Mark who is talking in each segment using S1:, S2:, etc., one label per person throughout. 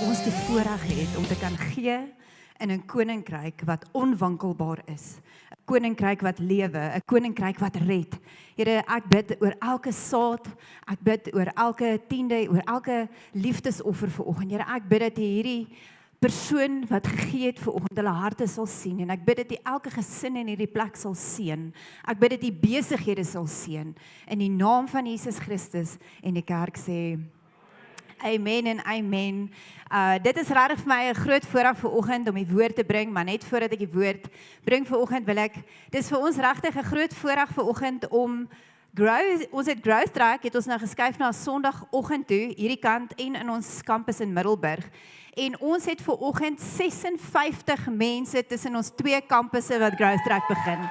S1: Ons die voorreg het om te kan gee in 'n koninkryk wat onwankelbaar is. 'n Koninkryk wat lewe, 'n koninkryk wat red. Here, ek bid oor elke saad, ek bid oor elke tiende, oor elke liefdesoffer vanoggend. Here, ek bid dat U hierdie persoon wat gegee het vanoggend hulle harte sal sien en ek bid dat U elke gesin in hierdie plek sal seën. Ek bid dat U besighede sal seën in die naam van Jesus Christus en die kerk sê amen en amen. Dit is regtig vir my 'n groot voorreg vanoggend om die woord te bring, maar net voordat ek die woord bring vanoggend wil ek, dis vir ons regtig 'n groot voorreg vanoggend om ons het Growth Track, het ons nou geskuif na Sondagoggend toe, hierdie kant en in ons kampus in Middelburg. En ons het vanoggend 56 mense tussen ons twee kampusse wat Growth Track begin.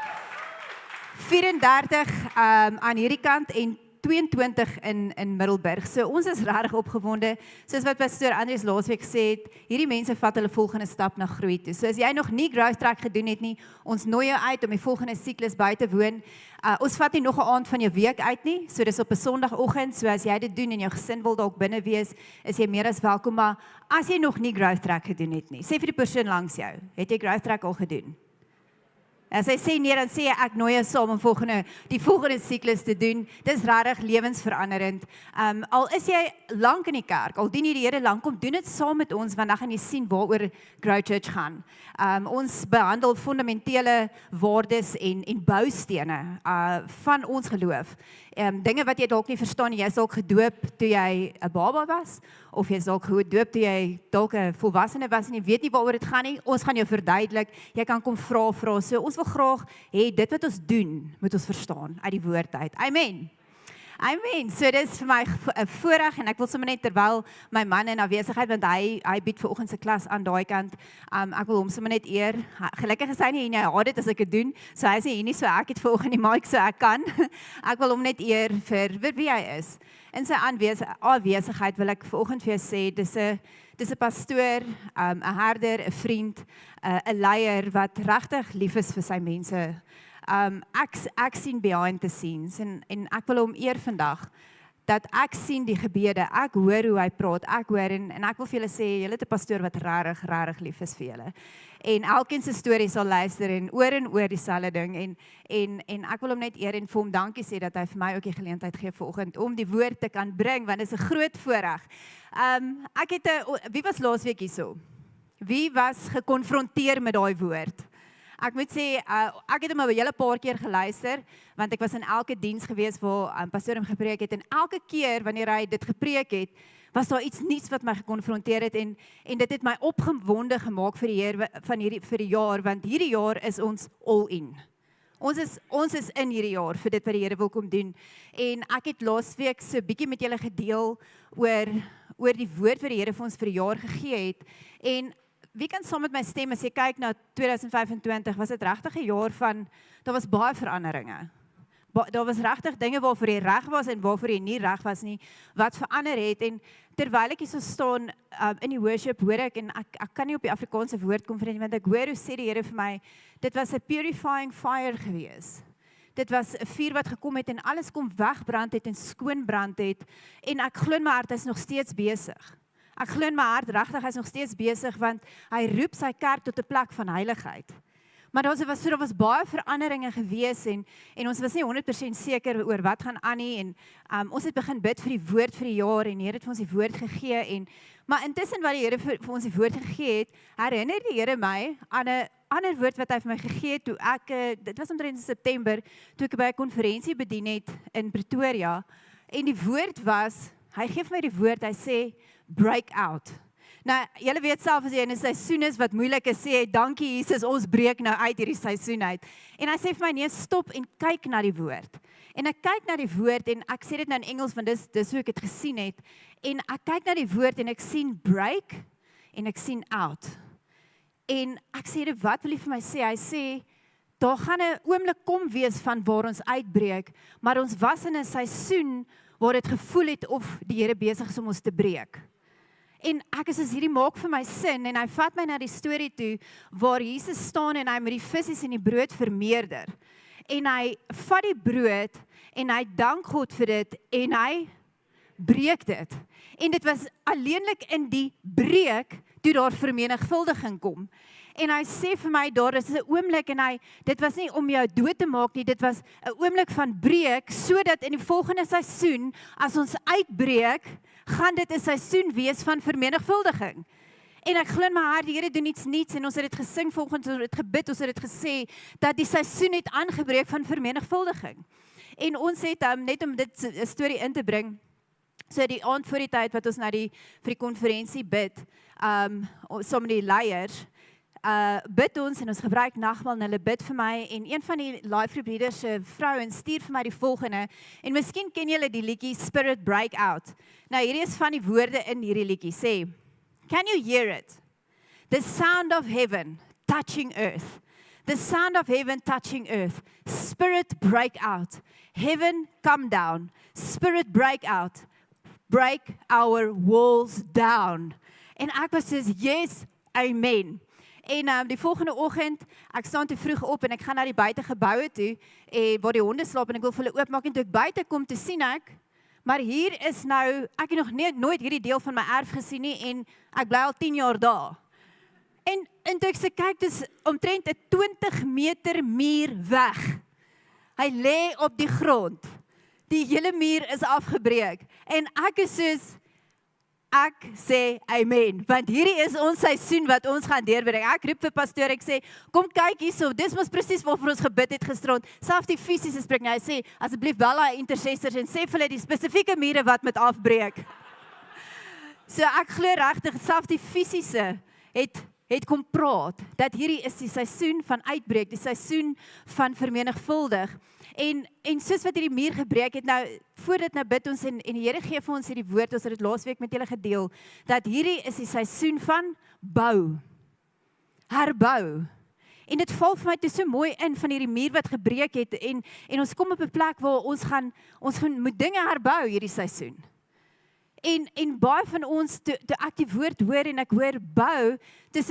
S1: 34 aan hierdie kant en 22 in Middelburg. So ons is regtig opgewonde. Soos wat pastoor Andries laasweek gesê het, hierdie mense vat hulle volgende stap na groei toe. So as jy nog nie Growth Track gedoen het nie, ons nooi jou uit om die volgende siklus by te woon. Ons vat nie nog 'n aand van jou week uit nie. So dis op 'n Sondagoggend. So as jy dit doen en jou gesin wil dalk binne wees, is jy meer as welkom. Maar as jy nog nie Growth Track gedoen het nie, sê vir die persoon langs jou, het jy Growth Track al gedoen? As hy sê nee, dan sê ek nooi jou saam om die volgende siklus te doen. Dis regtig lewensveranderend. Al is jy lank in die kerk, al dien jy die Here lank, kom doen dit saam met ons, want dan gaan jy sien waaroor Grow Church gaan. Ons behandel fundamentele waardes en boustene van ons geloof. Dinge wat jy dalk nie verstaan nie, jy is dalk gedoop toe jy 'n baba was, of jy is dalk gedoop toe jy dalk 'n volwassene was en jy weet nie waaroor dit gaan nie. Ons gaan jou verduidelik. Jy kan kom vra. So ons wil graag hê dit wat ons doen, moet ons verstaan uit die woord uit. Amen. Amen. So dit is vir my 'n voorreg en ek wil sommer net terwyl my man in afwesigheid, want hy bied vanoggend se klas aan daai kant. Ek wil hom sommer net eer. Gelukkig is hy nie en hy haat dit as ek dit doen. So hy is hier nie, so ek het vanoggend die mic so ek kan. Ek wil hom net eer vir wie hy is. In sy afwesigheid wil ek vanoggend vir jou sê dis 'n pastoor, 'n herder, 'n vriend, 'n leier wat regtig lief is vir sy mense. Ek sien behind the scenes en ek wil hom eer vandag dat ek sien die gebede, ek hoor hoe hy praat, ek hoor en ek wil vir julle sê, julle het 'n pastoor wat regtig lief is vir julle. En elkeen se storie sal luister en oor dieselfde ding en ek wil hom net eer en vir hom dankie sê dat hy vir my ook die geleentheid gee vanoggend om die woord te kan bring, want dit is 'n groot voorreg. Wie was laasweek hierso? Wie was gekonfronteer met daai woord? Ek moet sê, ek het hom 'n hele paar keer geluister, want ek was in elke diens gewees waar pastoor hom gepreek het, en elke keer wanneer hy dit gepreek het, was daar iets nuuts wat my gekonfronteer het, en dit het my opgewonde gemaak vir die Here vir die jaar, want hierdie jaar is ons all in. Ons is in hierdie jaar vir dit wat die Here wil kom doen. En ek het laasweek so 'n bietjie met julle gedeel oor die woord wat die Here vir ons vir die jaar gegee het. En wie kan saam met my stem as jy kyk na 2025, was dit regtig 'n jaar van, daar was baie veranderinge. Daar was regtig dinge waarvoor jy reg was en waarvoor jy nie reg was nie, wat verander het. En terwyl ek hier so staan in die worship, hoor ek, en ek kan nie op die Afrikaanse woord kom vir want ek hoor hoe sê die Here vir my, dit was 'n purifying fire gewees. Dit was 'n vuur wat gekom het en alles kom wegbrand het en skoon brand het. En ek glo in my hart, hy is nog steeds besig. Ek glo in my hart regtig, hy is nog steeds besig, want hy roep sy kerk tot 'n plek van heiligheid. Maar daar was baie veranderinge gewees en ons was nie 100% seker oor wat gaan aan nie, en ons het begin bid vir die woord vir die jaar en die Here het vir ons die woord gegee, maar intussen wat die Here vir ons die woord gegee het, herinner die Here my aan 'n ander woord wat hy vir my gegee het toe dit was omtrent in September, toe ek by 'n konferensie bedien het in Pretoria, en die woord was, hy gee vir my die woord, hy sê, break out. Nou, julle weet self as jy in 'n seisoen is wat moeilik is, sê jy, dankie Jesus, ons breek nou uit hierdie seisoen uit. En hy sê vir my, nee, stop en kyk na die woord. En ek kyk na die woord, en ek sê dit nou in Engels, want dis hoe ek dit gesien het. En ek kyk na die woord, en ek sien break, en ek sien out. En ek sê, wat wil hy vir my sê? Hy sê, daar gaan 'n oomblik kom wees van waar ons uitbreek, maar ons was in 'n seisoen waar dit gevoel het of die Here besig is om ons te breek. En ek is hierdie maak vir my sin, en hy vat my na die storie toe, waar Jesus staan en hy met die visse en die brood vermeerder. En hy vat die brood, en hy dank God vir dit, en hy breek dit. En dit was alleenlik in die breek toe daar vermenigvuldiging kom. En hy sê vir my, daar is 'n oomblik en dit was nie om jou dood te maak nie, dit was 'n oomblik van breek, sodat in die volgende seisoen, as ons uitbreek, gaan dit 'n seisoen wees van vermenigvuldiging. En ek glo in my hart, die Here doen iets nuuts en ons het dit gesing vanoggend, ons het dit gebid, ons het dit gesê, dat die seisoen het aangebreek van vermenigvuldiging. En ons het, net om dit 'n storie in te bring, so die aand voor die tyd wat ons vir die konferensie bid, saam met die leiers, bid ons en ons gebruik nagmaal en hulle bid vir my en een van die Life Group leaders se vrouens stuur vir my die volgende en miskien ken julle die liedjie Spirit Break Out. Nou hierdie is van die woorde in hierdie liedjie sê, can you hear it? The sound of heaven touching earth. The sound of heaven touching earth. Spirit break out. Heaven come down. Spirit break out. Break our walls down. En ek was soos, yes, amen. En die volgende oggend, ek staan te vroeg op en ek gaan na die buitegeboue toe, waar die honde slaap en ek wil vir hulle oopmaak en toe ek buite kom te sien ek, maar hier is nou, ek het nog nooit hierdie deel van my erf gesien nie en ek bly al 10 jaar daar. En toe ek sê, kyk, dis omtrent 'n 20 meter muur weg. Hy lê op die grond. Die hele muur is afgebreek. En ek is soos, ek sê amen, want hierdie is ons seisoen wat ons gaan deurbreek. Ek roep vir pastoor, ek sê, kom kyk hierso, dis mos presies waarvoor ons gebid het gisterond. Selfs die fisiese spreek, hy sê, asseblief bel daai intercessors en sê vir hulle die spesifieke mure wat met afbreek. So ek glo regtig, selfs die fisiese het kom praat, dat hierdie is die seisoen van uitbreek, die seisoen van vermenigvuldig. En soos wat hierdie muur gebreek het, nou, voordat nou bid ons en die Here gee vir ons hierdie woord, ons het dit laasweek met julle gedeel, dat hierdie is die seisoen van bou, herbou. En dit val vir my toe so mooi in van hierdie muur wat gebreek het, en ons kom op 'n plek waar ons gaan moet dinge herbou hierdie seisoen. En baie van ons, toe ek die woord hoor en ek hoor bou, dus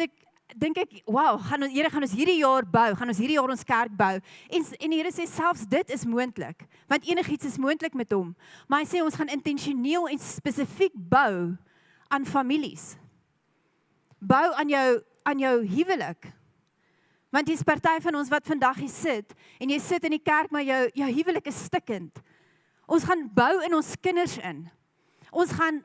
S1: dink ek, wow, Here, gaan ons hierdie jaar bou, gaan ons hierdie jaar ons kerk bou. En die Here sê, selfs dit is moontlik, want enigiets is moontlik met hom. Maar hy sê, ons gaan intentioneel en spesifiek bou aan families. Bou aan jou huwelik. Want dis party van ons wat vandag hier sit, en jy sit in die kerk, maar jou huwelik is stikkend. Ons gaan bou in ons kinders in. Ons gaan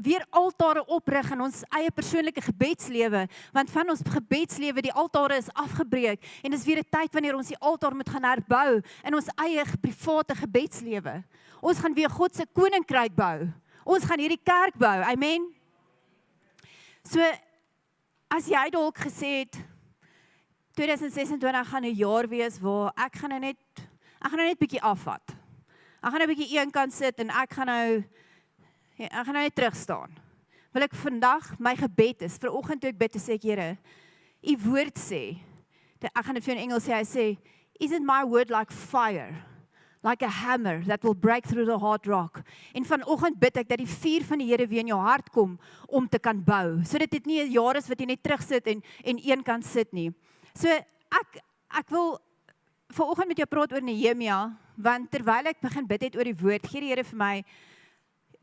S1: weer altare oprig in ons eie persoonlike gebedslewe, want van ons gebedslewe, die altare is afgebreek, en dis weer 'n tyd wanneer ons die altaar moet gaan herbou, in ons eie private gebedslewe. Ons gaan weer God se koninkryk bou. Ons gaan hierdie kerk bou, amen. So, as jy dalk gesê het, 2026 gaan 'n jaar wees waar ek gaan nou net bietjie afvat. Ek gaan nou bietjie een kant sit en ek gaan nou net terug staan. Wil ek vandag, my gebed is, vanoggend toe ek bid, sê ek, Here, u woord sê, ek gaan dit vir jou in Engels sê, hy sê, isn't my word like fire, like a hammer that will break through the hard rock. En vanoggend bid ek dat die vuur van die Here weer in jou hart kom om te kan bou, sodat dit nie 'n jaar is wat jy net terug sit en een kant sit nie. So ek wil vanoggend met jou praat oor Nehemia, want terwyl ek begin bid het oor die woord, gee die Here vir my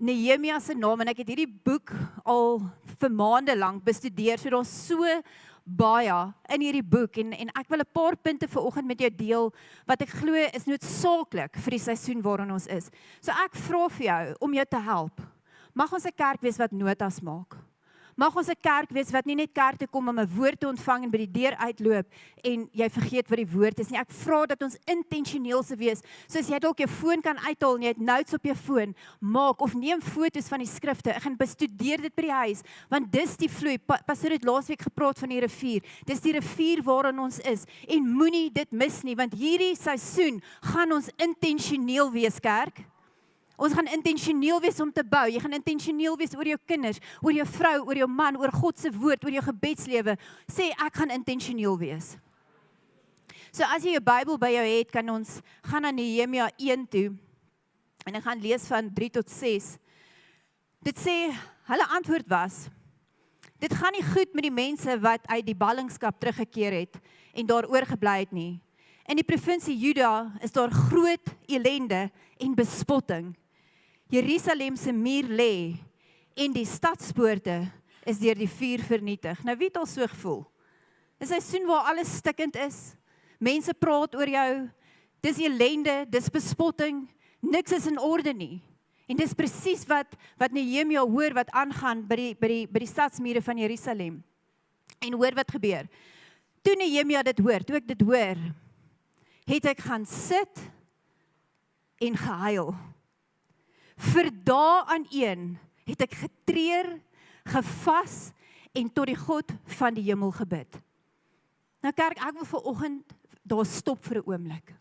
S1: Nehemia se naam, en ek het hierdie boek al vir maande lank bestudeer, so daar's so baie in hierdie boek, en ek wil 'n paar punte vanoggend met jou deel, wat ek glo is noodsaaklik vir die seisoen waarin ons is. So ek vra vir jou, om jou te help, mag ons 'n kerk wees wat notas maak. Mag ons 'n kerk wees wat nie net kerk toe kom om 'n woord te ontvang en by die deur uitloop en jy vergeet wat die woord is nie. Ek vra dat ons intentioneel sou wees. Soos jy dalk jou foon kan uithaal en jy het notes op jou foon, maak of neem foto's van die skrifte. Ek gaan bestudeer dit by die huis, want dis die vloei. Pastor het laasweek gepraat van die rivier. Dis die rivier waarin ons is en moenie dit mis nie, want hierdie seisoen gaan ons intentioneel wees, kerk. Ons gaan intentioneel wees om te bou. Jy gaan intentioneel wees oor jou kinders, oor jou vrou, oor jou man, oor God se woord, oor jou gebedslewe. Sê, ek gaan intentioneel wees. So as jy jou Bybel by jou het, kan ons gaan na Nehemia 1 toe, en ek gaan lees van 3 tot 6. Dit sê, hulle antwoord was, dit gaan nie goed met die mense wat uit die ballingskap teruggekeer het, en daar oorgebly het nie. In die provinsie Juda is daar groot ellende en bespotting. Jerusalem se muur lê en die stadspoorte is deur die vuur vernietig. Nou wie het al so gevoel? 'n Seisoen waar alles stikkend is, mense praat oor jou, dis ellende, dis bespotting, niks is in orde nie. En dis presies wat Nehemia hoor wat aangaan by die stadsmure van Jerusalem. En hoor wat gebeur. Toe Nehemia dit hoor, toe ek dit hoor, het ek gaan sit en gehuil. Vir dae aan een het ek getreur, gevas en tot die God van die hemel gebid. Nou kerk, ek wil vanoggend daar stop vir 'n oomblik.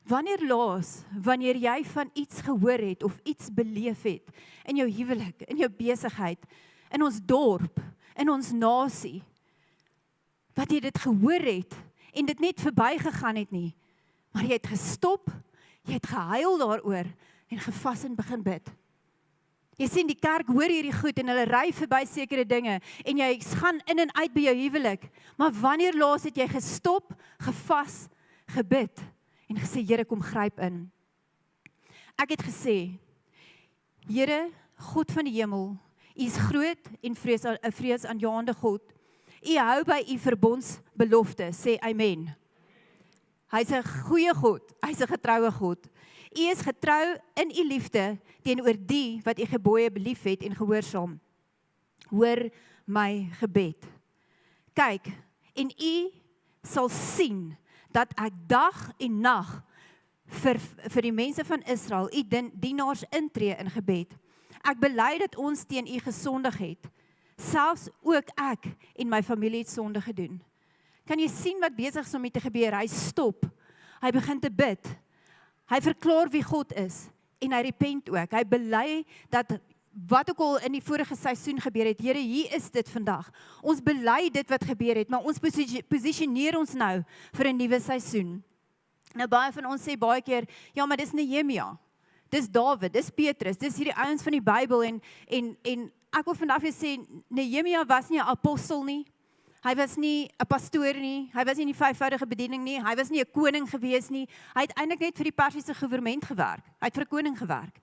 S1: Wanneer jy van iets gehoor het of iets beleef het in jou huwelik, in jou besigheid, in ons dorp, in ons nasie, wat jy dit gehoor het en dit net verbygegaan het nie, maar jy het gestop, jy het gehuil daaroor en gevas en begin bid. Jy sien die kerk hoor hierdie goed en hulle ry verby sekere dinge en jy gaan in en uit by jou huwelik, maar wanneer laas het jy gestop, gevas, gebid en gesê, Here, kom gryp in. Ek het gesê, Here, God van die hemel, U is groot en vreesaanjaende God. U hou by U verbondsbelofte, sê amen. Hy is 'n goeie God, hy is 'n getroue God. U is getrou in U liefde teenoor die wat U gebooie belief het en gehoorsaam. Hoor my gebed. Kyk, en U sal sien dat ek dag en nag vir die mense van Israel, U dienaars intree in gebed. Ek bely dat ons teen U gesondig het. Selfs ook ek en my familie het sonde gedoen. Kan jy sien wat besig is om mee te gebeur? Hy stop. Hy begin te bid. Hy verklaar wie God is en hy repent ook. Hy bely dat wat ook al in die vorige seisoen gebeur het, Here, hier is dit vandag. Ons bely dit wat gebeur het, maar ons posisioneer ons nou vir 'n nuwe seisoen. Nou baie van ons sê baie keer, ja, maar dis Nehemia. Dis Dawid, dis Petrus, dis hierdie ouens van die Bybel en ek wil vandag weer sê, Nehemia was nie 'n apostel nie, hy was nie 'n pastoor nie, hy was nie in die vyfvoudige bediening nie, hy was nie 'n koning gewees nie, hy het eintlik net vir die Persiese regering gewerk, hy het vir 'n koning gewerk.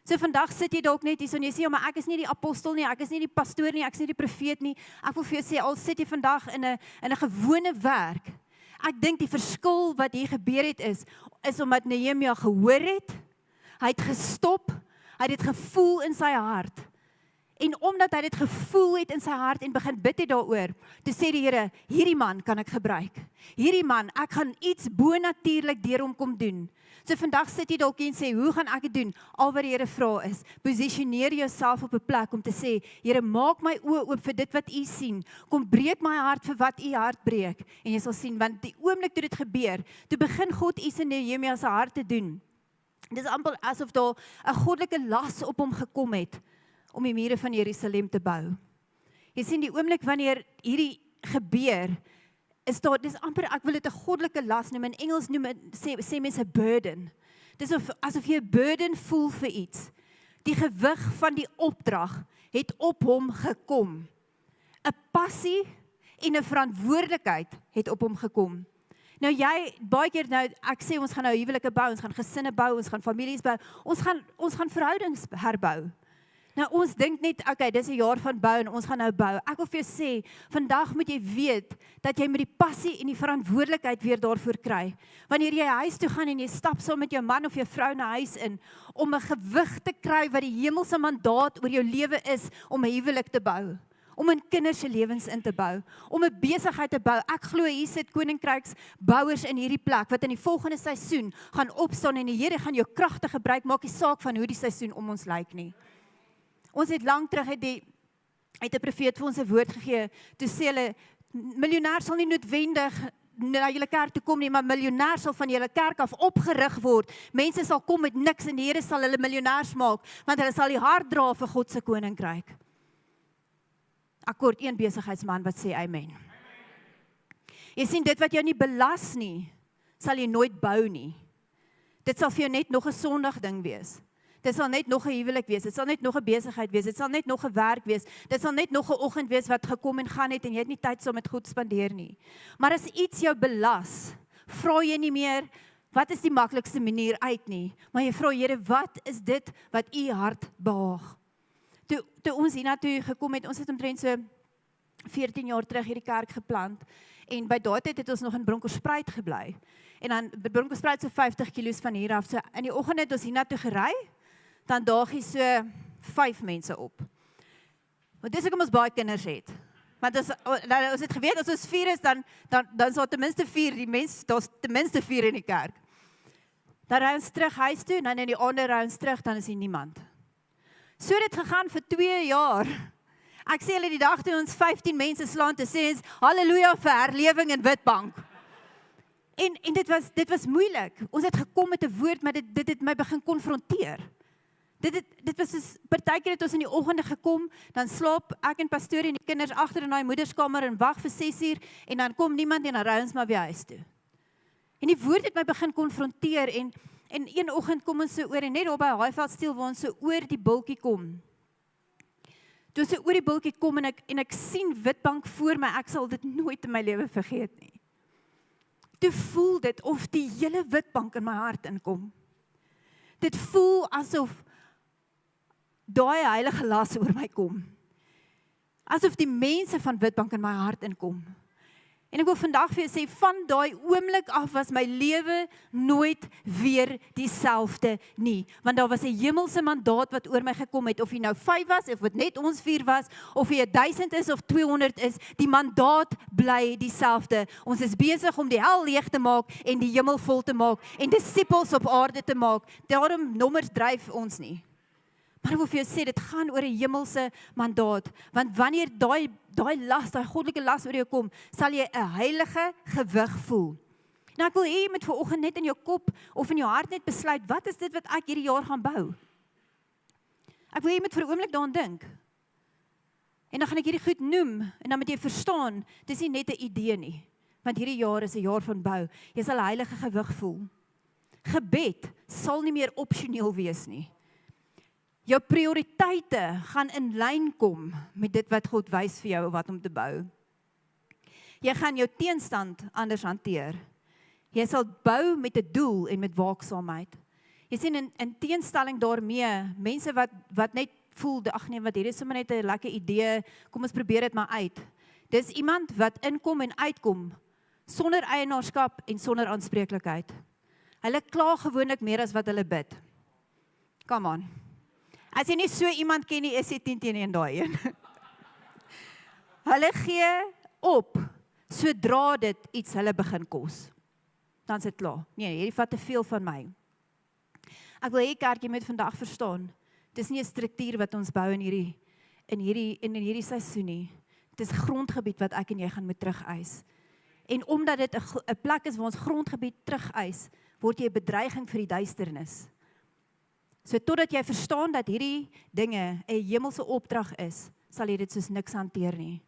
S1: So vandag sit jy dalk net hier en jy sê, ja, maar ek is nie die apostel nie, ek is nie die pastoor nie, ek is nie die profeet nie, ek wil vir jou sê, al sit jy vandag in 'n gewone werk, ek dink die verskil wat hier gebeur het is omdat Nehemia gehoor het, hy het gestop, hy het dit gevoel in sy hart. En omdat hy dit gevoel het in sy hart en begin bid het daaroor, toe sê die Here, hierdie man kan ek gebruik. Hierdie man, ek gaan iets bonatuurlik deur hom kom doen. So vandag sit jy dalk en sê, hoe gaan ek dit doen? Al wat die Here vra is, posisioneer jouself op 'n plek om te sê, Here, maak my oë oop vir dit wat U sien. Kom breek my hart vir wat U hart breek. En jy sal sien, want die oomblik toe dit gebeur, toe begin God iets in Nehemia se hart te doen. Dit is amper asof daar 'n goddelike las op hom gekom het om die mure van Jerusalem te bou. Jy sien die oomblik wanneer hierdie gebeur, is daar, dis amper, ek wil dit 'n goddelike las noem, in Engels noem het, sê mense 'n burden. Dis asof jy 'n burden voel vir iets. Die gewig van die opdrag het op hom gekom. 'n Passie en 'n verantwoordelikheid het op hom gekom. Nou jy, baie keer nou, ek sê ons gaan nou huwelike bou, ons gaan gesinne bou, ons gaan families bou, ons gaan verhoudings herbou. Nou ons dink net, okay, dis 'n jaar van bou en ons gaan nou bou. Ek wil vir jou sê, vandag moet jy weet, dat jy met die passie en die verantwoordelikheid weer daarvoor kry. Wanneer jy huis toe gaan en jy stap saam met jou man of jou vrou na huis in, om 'n gewig te kry wat die hemelse mandaat oor jou lewe is, om 'n huwelik te bou. Om in kinders se lewens in te bou, om 'n besigheid te bou. Ek glo hier sit koninkryks bouers in hierdie plek, wat in die volgende seisoen gaan opstaan en die Here gaan jou kragtig gebruik, maak nie saak van hoe die seisoen om ons lyk nie. Ons het lank terug het 'n profeet vir ons 'n woord gegee, toe sê hulle, miljonêers sal nie noodwendig na julle kerk toe kom nie, maar miljonêers sal van julle kerk af opgerig word. Mense sal kom met niks en die Here sal hulle miljonêers maak, want hulle sal die hart dra vir God se koninkryk. Ek hoor een besigheidsman wat sê amen. Jy sien, dit wat jou nie belas nie, sal jy nooit bou nie. Dit sal vir jou net nog 'n Sondag ding wees. Dit sal net nog 'n huwelik wees, dit sal net nog 'n besigheid wees, dit sal net nog 'n werk wees, dit sal net nog 'n oggend wees wat gekom en gaan het en jy het nie tyd saam met God spandeer nie. Maar as iets jou belas, vra jy nie meer, wat is die maklikste manier uit nie, maar jy vra, Here, wat is dit wat u hart behaag? Toe ons hiernatoe gekom het, ons het omtrent so 14 jaar terug hierdie kerk geplant, en by daardie tyd het ons nog in Bronkhorstspruit gebly, en dan Bronkhorstspruit so 50 kilos van hier af, so in die oggend het ons hiernatoe gery, dan daag jy so 5 mense op. Want dis hoekom ons baie kinders het. Want ons het geweet, as ons 4 is, dan sal ten minste 4, daar's ten minste 4 in die kerk. Dan ry ons terug huis toe, en dan in die aande ry ons terug, dan is hier niemand. So het dit gegaan vir 2 jaar. Ek sê hulle die dag toe ons 15 mense slaan, te sê ons, halleluja vir herlewing in Witbank. En dit was moeilik. Ons het gekom met 'n woord, maar dit het my begin konfronteer. Dit was soos, partykeer het ons in die oggende gekom, dan slaap ek en pastoor en die kinders agter in daai moederskamer en wag vir 6 uur, en dan kom niemand en dan ry ons maar weer huis toe. En die woord het my begin konfronteer, en een oggend kom ons so oor, en net op by Haaiveld waar ons so oor die bultjie kom. Toe ons so oor die bultjie kom, en ek sien Witbank voor my, ek sal dit nooit in my lewe vergeet nie. Toe voel dit of die hele Witbank in my hart inkom. Dit voel asof daai heilige las oor my kom. Asof die mense van Witbank in my hart inkom. En ek wil vandag vir jou sê, van daai oomblik af was my lewe nooit weer dieselfde nie. Want daar was 'n hemelse mandaat wat oor my gekom het, of jy nou 5 was, of wat net ons 4 was, of jy 1000 is, of 200 is, die mandaat bly dieselfde. Ons is besig om die hel leeg te maak, en die hemel vol te maak, en disippels op aarde te maak. Daarom nommers dryf ons nie. Maar ek wil vir jou sê, dit gaan oor 'n hemelse mandaat, want wanneer daai las, daai goddelike las oor jou kom, sal jy 'n heilige gewig voel. Nou ek wil hê jy moet vanoggend net in jou kop of in jou hart net besluit, wat is dit wat ek hierdie jaar gaan bou? Ek wil hê jy moet vir 'n oomblik daaraan dink. En dan gaan ek hierdie goed noem, en dan moet jy verstaan, dis nie net 'n idee nie, want hierdie jaar is 'n jaar van bou. Jy sal 'n heilige gewig voel. Gebed sal nie meer opsioneel wees nie. Jou prioriteite gaan in lyn kom met dit wat God wys vir jou wat om te bou. Jy gaan jou teenstand anders hanteer. Jy sal bou met 'n doel en met waaksaamheid. Jy sien in teenstelling daarmee, mense wat net voel, ag nee, wat hier is sommer net 'n lekker idee, kom ons probeer dit maar uit. Dis iemand wat inkom en uitkom sonder eienaarskap en sonder aanspreeklikheid. Hulle kla gewoonlik meer as wat hulle bid. Come on. As jy nie so iemand ken nie, is jy 10 teen 1 daai een. Hulle gee op, sodra dit iets hulle begin kos. Dan is dit klaar. Nee, hierdie vat te veel van my. Ek wil hê kerk, jy moet vandag verstaan, dis nie 'n struktuur wat ons bou in hierdie seisoen nie. Dis grondgebied wat ek en jy gaan moet terugeis. En omdat dit 'n plek is waar ons grondgebied terugeis, word jy 'n bedreiging vir die duisternis. So totdat jy verstaan dat hierdie dinge 'n hemelse opdrag is, sal jy dit soos niks hanteer nie.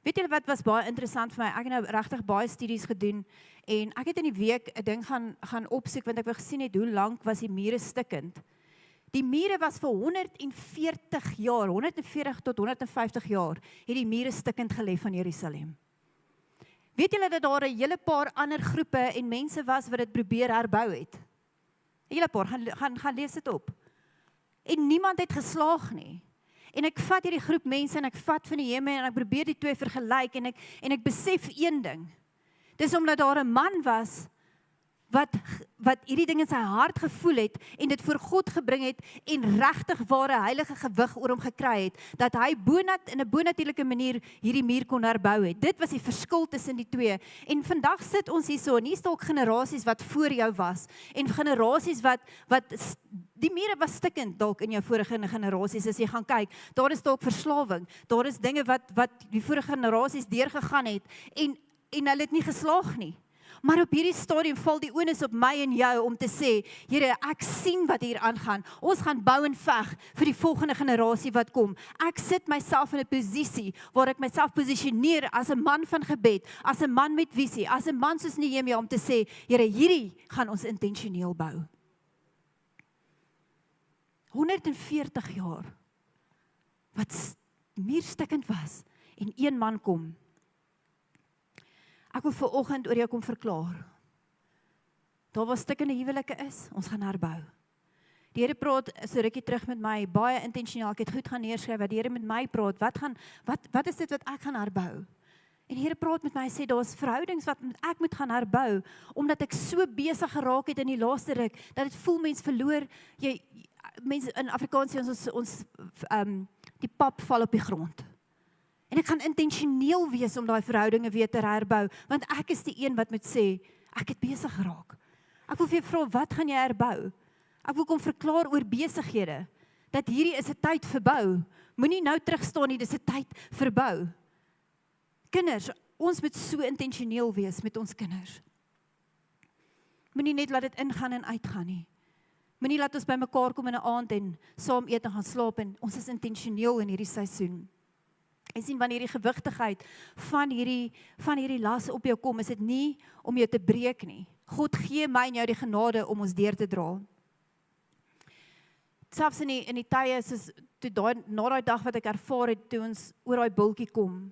S1: Weet julle wat was baie interessant vir my? Ek het nou regtig baie studies gedoen, en ek het in die week 'n ding gaan opsoek, want ek wou gesien het hoe lank was die mure stikkend. Die mure was vir 140 jaar, 140 tot 150 jaar, het die mure stikkend gelê van Jerusalem. Weet julle dat daar 'n hele paar ander groepe en mense was wat dit probeer herbou het? 'n hele paar, gaan lees dit op. En niemand het geslaag nie. En ek vat hierdie groep mense en ek vat van die hemel en ek probeer die twee vergelyk en ek besef een ding. Dis omdat daar 'n man was wat hierdie ding in sy hart gevoel het en dit voor God gebring het en regtig ware heilige gewig oor hom gekry het, dat hy in 'n bonatuurlike manier hierdie muur kon herbou het. Dit was die verskil tussen die twee. En vandag sit ons hierso en hier is dalk generasies wat voor jou was en generasies wat die mure was stikkend dalk in jou vorige generasies as jy gaan kyk. Daar is dalk verslawing. Daar is dinge wat die vorige generasies deurgegaan het en hulle het nie geslaag nie. Maar op hierdie stadium val die onus op my en jou om te sê, Here, ek sien wat hier aangaan. Ons gaan bou en veg vir die volgende generasie wat kom. Ek sit myself in 'n posisie waar ek myself posisioneer as 'n man van gebed, as 'n man met visie, as 'n man soos Nehemia om te sê, Here, hierdie gaan ons intentioneel bou. 140 jaar wat muurstikkend was en een man kom. Ek wil vanoggend oor jou kom verklaar. daar waar stukkende huwelike is, ons gaan herbou. Die Here praat so rukkie terug met my, baie intentioneel, ek het goed gaan neerskryf, wat die Here met my praat, wat is dit wat ek gaan herbou? En die Here praat met my, hy sê, daar is verhoudings wat ek moet gaan herbou, omdat ek so besig geraak het in die laaste ruk, dat het voel mens verloor, mense in Afrikaans sê ons die pap val op die grond. En ek gaan intentioneel wees om daai verhoudinge weer te herbou, want ek is die een wat moet sê, ek het besig geraak. Ek wil vir jou vra, wat gaan jy herbou? Ek wil kom verklaar oor besighede, dat hierdie is 'n tyd vir bou. Moenie nou terugstaan nie, dis 'n tyd vir bou. Kinders, ons moet so intentioneel wees met ons kinders. Moenie net laat dit ingaan en uitgaan nie. Moenie laat ons by mekaar kom in 'n aand en saam eet en gaan slaap en ons is intentioneel in hierdie seisoen. En sien wanneer die gewigtigheid van hierdie las op jou kom, is dit nie om jou te breek nie. God gee my en jou die genade om ons deur te dra. Selfs in die tye, soos na daai dag wat ek ervaar het, toe ons oor daai bultjie kom.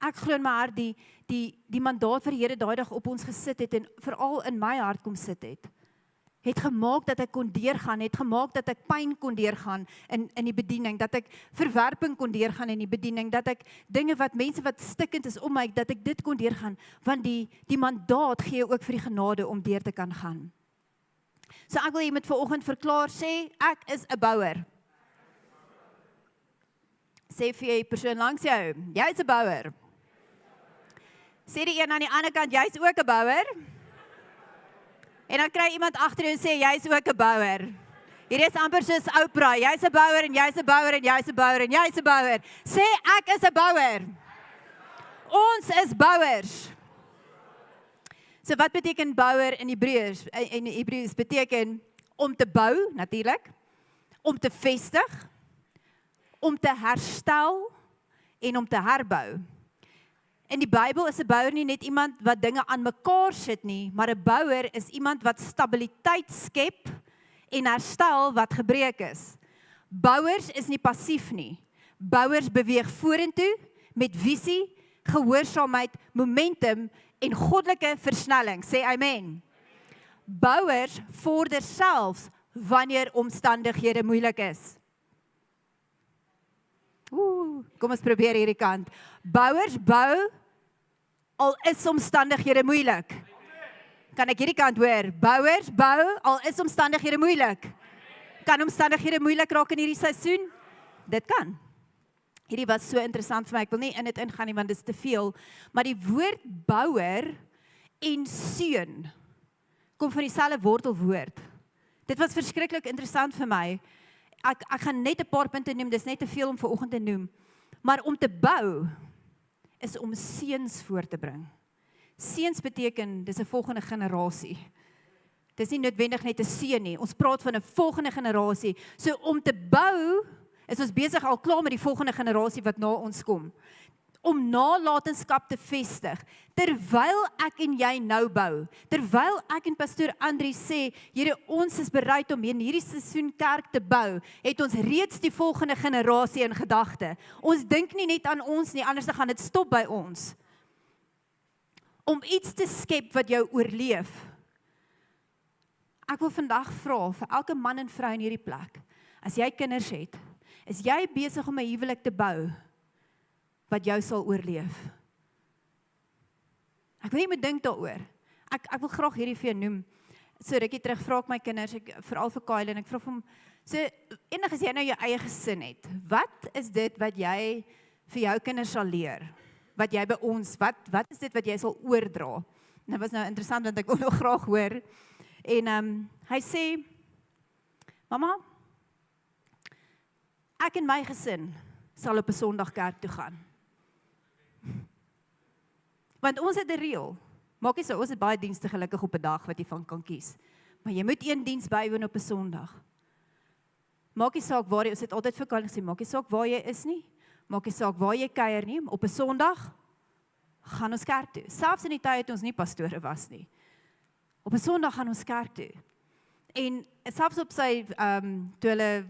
S1: Ek glo in my hart, die mandaat vir die Here daai dag op ons gesit het, en veral in my hart kom sit het gemaak dat ek kon deurgaan, het gemaak dat ek pyn kon deurgaan in die bediening, dat ek verwerping kon deurgaan in die bediening, dat ek dinge wat mense wat stikkend is om my, dat ek dit kon deurgaan, want die mandaat gee ook vir die genade om deur te kan gaan. So ek wil jy met vanoggend verklaar, sê, ek is 'n bouer. Sê vir jy persoon langs jou, jy is 'n bouer. Sê die een aan die ander kant, jy is ook 'n bouer. En dan kry iemand agter jou en sê, jy is ook 'n bouer. Hier is amper soos Oprah, jy is 'n bouer en jy is 'n bouer en jy is 'n bouer en jy is 'n bouer. Sê, ek is 'n bouer. Ons is bouers. So wat beteken bouer in Hebreëus? In Hebreëus beteken om te bou, natuurlik, om te vestig, om te herstel en om te herbou. In die Bybel is 'n bouer nie net iemand wat dinge aan mekaar sit nie, maar 'n bouer is iemand wat stabiliteit skep en herstel wat gebreek is. Bouers is nie passief nie. Bouers beweeg vorentoe met visie, gehoorsaamheid, momentum en goddelike versnelling. Sê amen. Bouers vorder selfs wanneer omstandighede moeilik is. Kom ons probeer hierdie kant. Bouers bou, al is omstandighede moeilik. Kan ek hierdie kant hoor? Bouers bou, al is omstandighede moeilik. Kan omstandighede moeilik raak in hierdie seisoen? Dit kan. Hierdie was so interessant vir my, ek wil nie in dit ingaan nie, want dit is te veel. Maar die woord bouer en seun kom van dieselfde wortelwoord. Dit was verskriklik interessant vir my. Ek gaan net 'n paar punte noem, dis net te veel om vanoggend te noem. Maar om te bou is om seuns voor te bring. Seuns beteken, dis 'n volgende generasie. Dis nie noodwendig net 'n seun nie. Ons praat van 'n volgende generasie. So om te bou, is ons besig al klaar met die volgende generasie wat na ons kom. Om nalatenskap te vestig, terwyl ek en jy nou bou, terwyl ek en pastoor Andri sê, Here, ons is bereid om in hierdie seisoen kerk te bou, het ons reeds die volgende generasie in gedagte. Ons dink nie net aan ons nie, anders gaan dit stop by ons. Om iets te skep wat jou oorleef. Ek wil vandag vra vir elke man en vrou in hierdie plek, as jy kinders het, is jy besig om 'n huwelik te bou, wat jou sal oorleef. Ek wil jy moet dink daaroor. Ek wil graag hierdie vir jou noem. So rukkie terug vra ek my kinders, veral vir Kyle, en ek vra vir hom, so enig as jy nou jou eie gesin het, wat is dit wat jy vir jou kinders sal leer? Wat jy by ons, wat is dit wat jy sal oordra? En dit was nou interessant, want ek wil nog graag hoor. En hy sê, Mama, ek en my gesin sal op 'n Sondag kerk toe gaan. Want ons het 'n reël. Maak nie so, ons het baie dienste gelukkig op 'n dag wat jy van kan kies. Maar jy moet een diens bywoon op 'n Sondag. Maak nie saak waar jy, ons het altyd vir Kyle gesê, maak nie saak waar jy is nie, maak nie saak waar jy kuier nie, op 'n Sondag gaan ons kerk toe. Selfs in die tyd toe ons nie pastore was nie. Op 'n Sondag gaan ons kerk toe. En selfs op sy toe hulle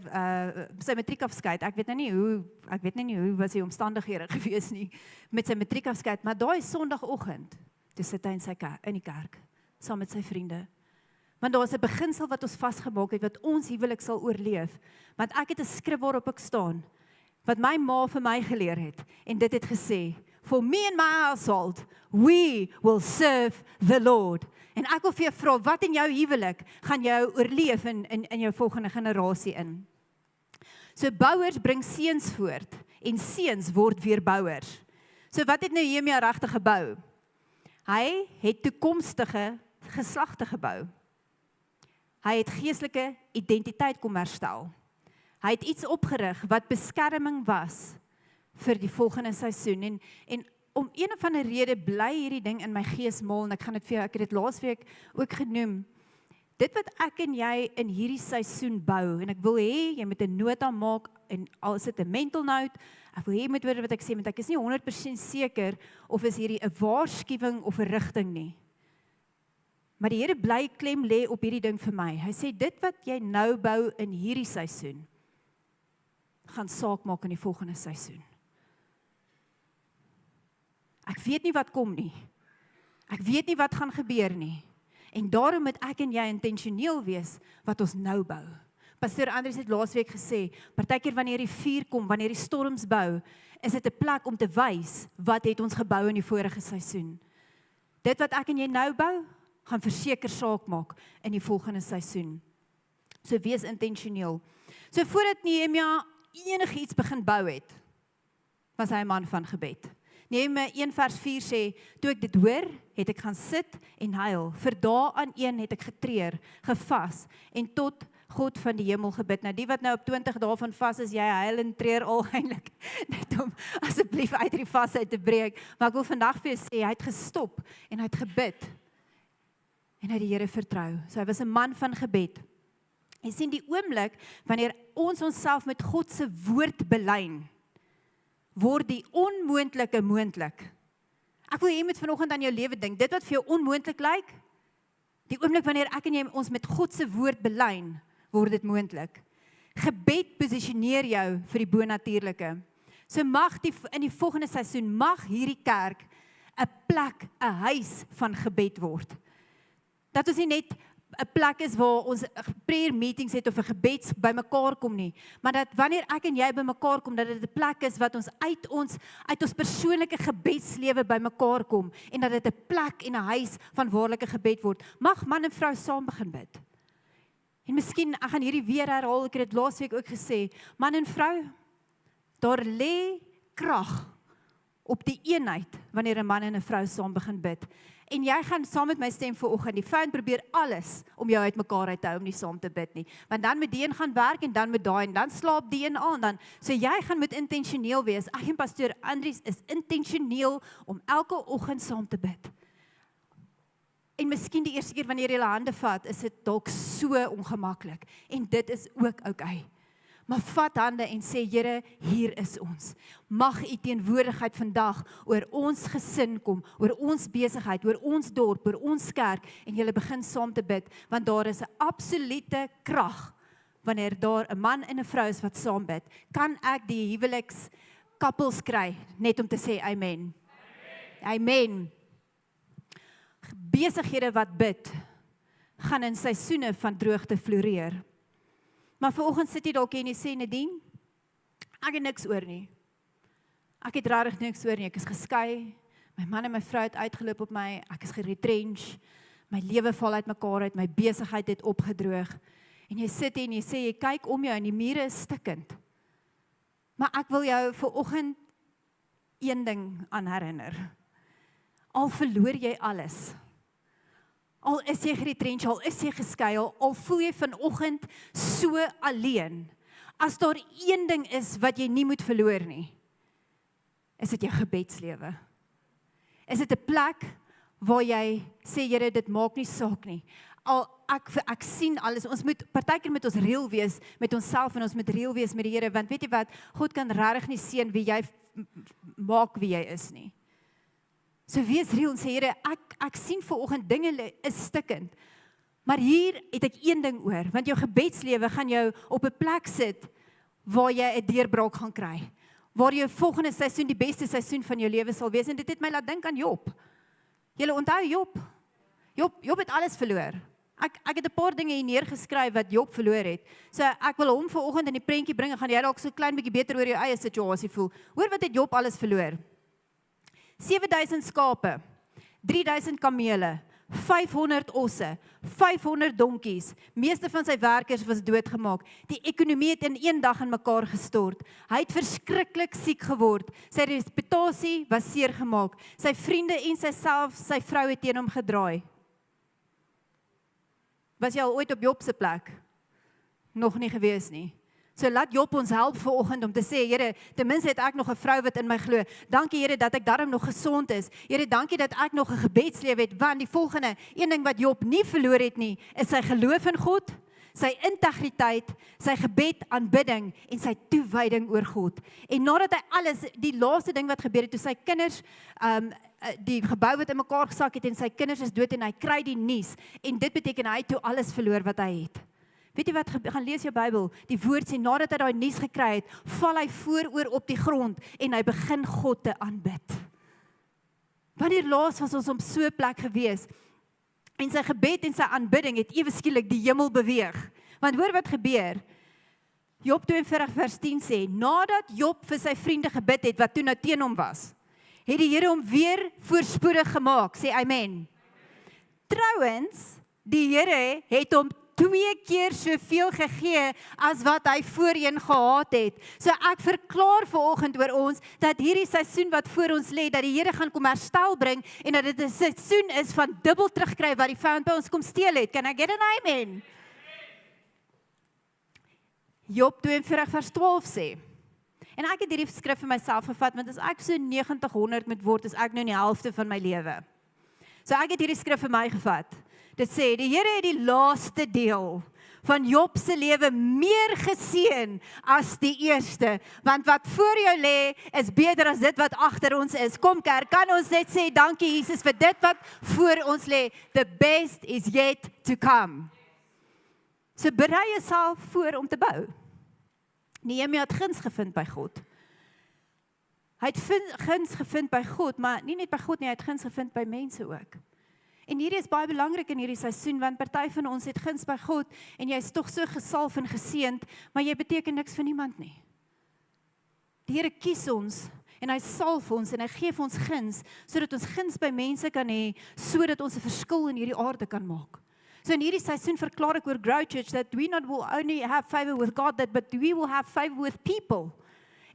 S1: sy matriekafskeid, ek weet nie hoe was die omstandighede gewees nie met sy matriekafskeid, maar daai Sondagoggend, toe sit hy in die kerk saam met sy vriende. Want daar is 'n beginsel wat ons vasgemaak het, wat ons huwelik sal oorleef. Want ek het 'n skrif waarop ek staan, wat my ma vir my geleer het, en dit het gesê, for me and my household, we will serve the Lord. En ek wil vir jou vra, wat in jou huwelik gaan jou oorleef in jou volgende generasie in? So bouers bring seuns voort, en seuns word weer bouers. So wat het Nehemia regtig gebou? Hy het toekomstige geslagte gebou. Hy het geestelike identiteit kom herstel. Hy het iets opgerig wat beskerming was vir die volgende seisoen. En om een of ander rede bly hierdie ding in my gees maal, en ek gaan dit vir jou, ek het dit laasweek ook genoem, dit wat ek en jy in hierdie seisoen bou, en ek wil hê, jy moet 'n nota maak, en al is dit 'n mental note, ek wil hê jy moet hoor wat ek sê, want ek is nie 100% seker, of is hierdie 'n waarskuwing of 'n rigting nie. Maar die Here bly klem lê op hierdie ding vir my. Hy sê, dit wat jy nou bou in hierdie seisoen, gaan saak maak in die volgende seisoen. Ek weet nie wat kom nie. Ek weet nie wat gaan gebeur nie. En daarom moet ek en jy intentioneel wees wat ons nou bou. Pastor Andries het laasweek gesê, partykeer wanneer die vuur kom, wanneer die storms bou, is dit 'n plek om te wys wat het ons gebou in die vorige seisoen. Dit wat ek en jy nou bou, gaan verseker saak maak in die volgende seisoen. So wees intentioneel. So voordat Nehemia enigiets begin bou het, was hy 'n man van gebed. Nehemia 1:4 sê, toe ek dit hoor, het ek gaan sit en huil. Vir dae aan een het ek getreur, gevas en tot God van die hemel gebid. Nou die wat nou op 20 dae van vas is, jy huil en treur al eintlik net om asseblief uit die vas uit te breek. Maar ek wil vandag vir jou sê, hy het gestop en hy het gebid. En hy het die Here vertrou. So hy was 'n man van gebed. Jy sien die oomblik wanneer ons onsself met God se woord belyn, word die onmoontlike moontlik. Ek wil hê jy moet vanoggend aan jou lewe dink. Dit wat vir jou onmoontlik lyk, die oomblik wanneer ek en jy ons met God se woord belyn, word dit moontlik. Gebed posisioneer jou vir die bonatuurlike. So mag in die volgende seisoen mag hierdie kerk 'n plek, 'n huis van gebed word. Dat ons nie net 'n plek is waar ons prayer meetings het of 'n gebeds bymekaar kom nie, maar dat wanneer ek en jy bymekaar kom, dat dit 'n plek is wat ons uit ons persoonlike gebedslewe bymekaar kom en dat dit 'n plek en 'n huis van waarlike gebed word. Mag man en vrou saam begin bid. En miskien, ek gaan hierdie weer herhaal, ek het dit laasweek ook gesê, man en vrou, daar lê krag op die eenheid wanneer 'n man en 'n vrou saam begin bid. En jy gaan saam met my stem vanoggend, die vyand probeer alles om jou uitmekaar uit te hou om nie saam te bid nie. Want dan moet die een gaan werk en dan moet daai en dan slaap die een aan. Dan, so jy gaan moet intentioneel wees. Ek en pastoor Andries is intentioneel om elke oggend saam te bid. En miskien die eerste keer wanneer jy hulle hande vat, is dit dalk so ongemaklik. En dit is ook oukei. Maar vat hande en sê, Here, hier is ons. Mag u teenwoordigheid vandag oor ons gesin kom, oor ons besigheid, oor ons dorp, oor ons kerk, en julle begin saam te bid, want daar is 'n absolute krag, wanneer daar 'n man en 'n vrou is wat saam bid. Kan ek die huwelikskappels kry, net om te sê amen? Amen. Besighede wat bid, gaan in seisoene van droogte floreer. Maar vanoggend sit jy dalk en jy sê, Nadine, ek het niks oor nie. Ek het regtig niks oor nie. Ek is geskei. My man en my vrou het uitgeloop op my. Ek is geretrench. My lewe val uit mekaar uit. My besigheid het opgedroog. En jy sit en jy sê, jy kyk om jou en die mure is stikkend. Maar ek wil jou vanoggend een ding aan herinner. Al verloor jy alles. Al is jy geretrench, al is jy geskei, al voel jy vanoggend so alleen. As daar een ding is wat jy nie moet verloor nie, is dit jou gebedslewe. Is dit 'n plek waar jy sê, Here, dit maak nie saak nie. Al ek sien alles, ons moet partykeer met ons reël wees met onsself en ons moet reël wees met die Here, want weet jy wat, God kan regtig nie sien wie jy maak wie jy is nie. So wees reël en sê, Here, ek sien vanoggend dinge is stikkend, maar hier het ek een ding oor, want jou gebedslewe gaan jou op 'n plek sit waar jy 'n deurbraak gaan kry, waar jou volgende seisoen die beste seisoen van jou lewe sal wees, en dit het my laat dink aan Job. Julle onthou Job? Job het alles verloor. Ek het 'n paar dinge hier neergeskryf wat Job verloor het. So ek wil hom vanoggend in die prentjie bring en gaan jy dalk so klein bietjie beter oor jou eie situasie voel. Hoor wat het Job alles verloor? 7000 skape, 3000 kamele, 500 osse, 500 donkies. Meeste van sy werkers was doodgemaak. Die ekonomie het in een dag in mekaar gestort. Hy het verskriklik siek geword. Sy reputasie was seer gemaak. Sy vriende en sy vrou het teen hom gedraai. Was jy al ooit op Job se plek? Nog nie gewees nie. So laat Job ons help vanoggend om te sê, Here, ten minste het ek nog 'n vrou wat in my glo. Dankie Here dat ek daarom nog gesond is. Here, dankie dat ek nog 'n gebedslewe het, want die volgende, een ding wat Job nie verloor het nie, is sy geloof in God, sy integriteit, sy gebed, aanbidding en sy toewyding oor God. En nadat hy alles, die laaste ding wat gebeur het, toe sy kinders, die gebou wat in mekaar gesak het en sy kinders is dood en hy kry die nuus en dit beteken hy het toe alles verloor wat hy het. Weet jy wat, gaan lees jou Bybel, die woord sê, nadat hy daai nuus gekry het, val hy vooroor op die grond en hy begin God te aanbid. Wanneer laas was ons op so 'n plek gewees en sy gebed en sy aanbidding het ewe skielik die hemel beweeg. Want hoor wat gebeur, Job 42 vers 10 sê, nadat Job vir sy vriende gebid het, wat toe nou teen hom was, het die Here hom weer voorspoedig gemaak, sê amen. Trouwens, die Here het hom 2 keer soveel gegee as wat hy voorheen gehad het. So ek verklaar vanoggend oor ons, dat hierdie seisoen wat voor ons lê, dat die Here gaan kom herstel bring, en dat dit 'n seisoen is van dubbel terugkry wat die vyand by ons kom steel het. Can I get an amen? Job 42 vers 12 sê, en ek het hierdie skrif vir myself gevat, want as ek so 90-100 moet word, is ek nou in die helfte van my lewe. So ek het hierdie skrif vir my gevat. Dit sê, die Here het die laaste deel van Job se lewe meer geseën as die eerste, want wat voor jou lê is beter as dit wat agter ons is. Kom kerk, kan ons net sê dankie Jesus vir dit wat voor ons lê. The best is yet to come. So berei jouself voor om te bou. Nehemia het guns gevind by God. Hy het guns gevind by God, maar nie net by God nie, hy het guns gevind by mense ook. En hierdie is baie belangrik in hierdie seisoen, want party van ons het guns by God, en jy is tog so gesalf en geseënd, maar jy beteken niks vir niemand nie. Die Here kies ons, en hy salf ons, en hy gee vir ons guns, sodat ons guns by mense kan hê, sodat ons 'n verskil in hierdie aarde kan maak. So in hierdie seisoen verklaar ek oor Grow Church, that we not will only have favor with God, but we will have favor with people.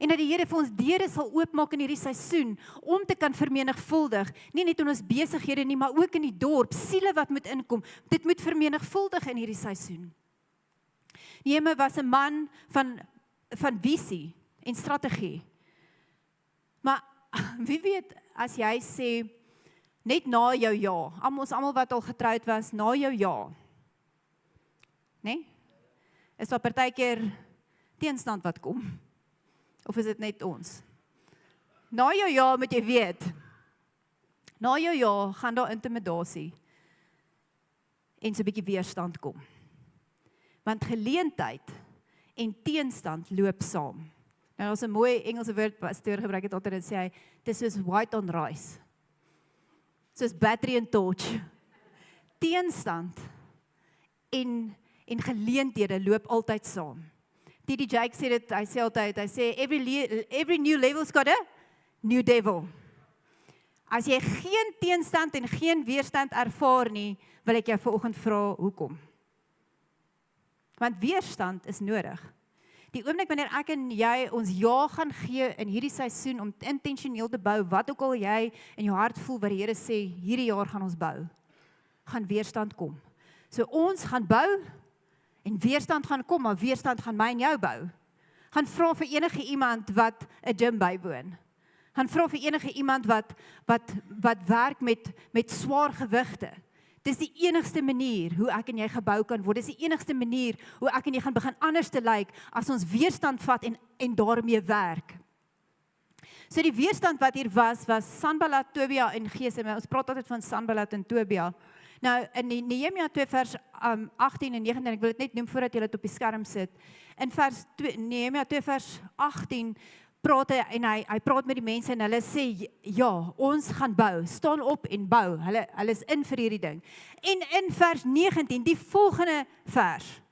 S1: En dat die Here vir ons deure sal oopmaak in hierdie seisoen, om te kan vermenigvuldig, nie net in ons besighede nie, maar ook in die dorp, siele wat moet inkom, dit moet vermenigvuldig in hierdie seisoen. Nehemia was 'n man van visie en strategie. Maar wie weet, as jy sê, net na jou ja, ons almal wat al getroud was, na jou ja, nee? Is daar partykeer teenstand wat kom? Of is dit net ons? Na jou ja moet jy weet, na jou ja gaan daar intimidasie en so 'n bietjie weerstand kom. Want geleentheid en teenstand loop saam. Nou daar's 'n mooi Engelse woord wat pastoor gebruik het altyd, en sê hy, dis soos white on rice. Soos battery en torch. Teenstand en geleenthede loop altyd saam. D.D. Jakes sê dit, hy sê altyd, every new level's got a new devil. As jy geen teenstand en geen weerstand ervaar nie, wil ek jou vanoggend vra, hoekom? Want weerstand is nodig. Die oomblik wanneer ek en jy ons ja gaan gee in hierdie seisoen om intentioneel te bou, wat ook al jy in jou hart voel, wat die Here sê, hierdie jaar gaan ons bou, gaan weerstand kom. So ons gaan bou, en weerstand gaan kom, maar weerstand gaan my en jou bou. Gaan vra vir enige iemand wat 'n gym bywoon. Gaan vra vir enige iemand wat werk met swaar gewigte. Dis die enigste manier hoe ek en jy gebou kan word. Dis die enigste manier hoe ek en jy gaan begin anders te lyk as ons weerstand vat en daarmee werk. So die weerstand wat hier was Sanballat, Tobia en Gesem. Ons praat altyd van Sanballat en Tobia. Nou, in Nehemia 2 vers 18 en 19, ek wil dit net noem voordat jy dit op die skerm sit. In Nehemia 2 vers 18, praat hy, en hy praat met die mense en hulle sê, ja, ons gaan bou, staan op en bou, hulle is in vir hierdie ding. En in vers 19, die volgende vers,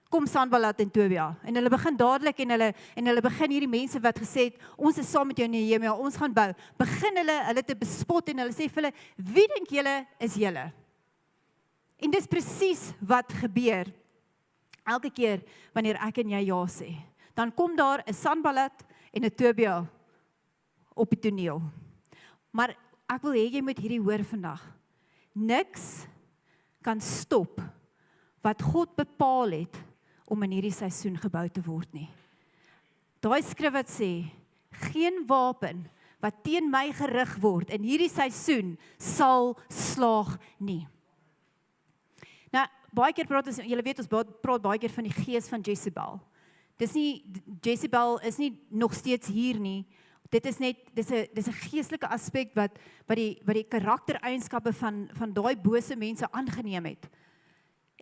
S1: kom Sanballat en Tobia, en hulle begin dadelik, en hulle begin hierdie mense wat gesê het, ons is saam met jou Nehemia, ons gaan bou, begin hulle te bespot, en hulle sê vir hulle, wie dink julle is julle? En dis presies wat gebeur, elke keer wanneer ek en jy ja sê, dan kom daar 'n Sanballat en 'n Tobia op die toneel. Maar ek wil hê jy moet hierdie hoor vandag. Niks kan stop wat God bepaal het om in hierdie seisoen gebou te word nie. Daai skrif wat sê, geen wapen wat teen my gerig word in hierdie seisoen sal slaag nie. Nou, baie keer praat ons, julle weet ons praat baie keer van die gees van Jezebel. Jezebel is nie nog steeds hier nie. Dit is net, dis 'n geestelike aspek wat die karaktereienskappe van daai bose mense aangeneem het.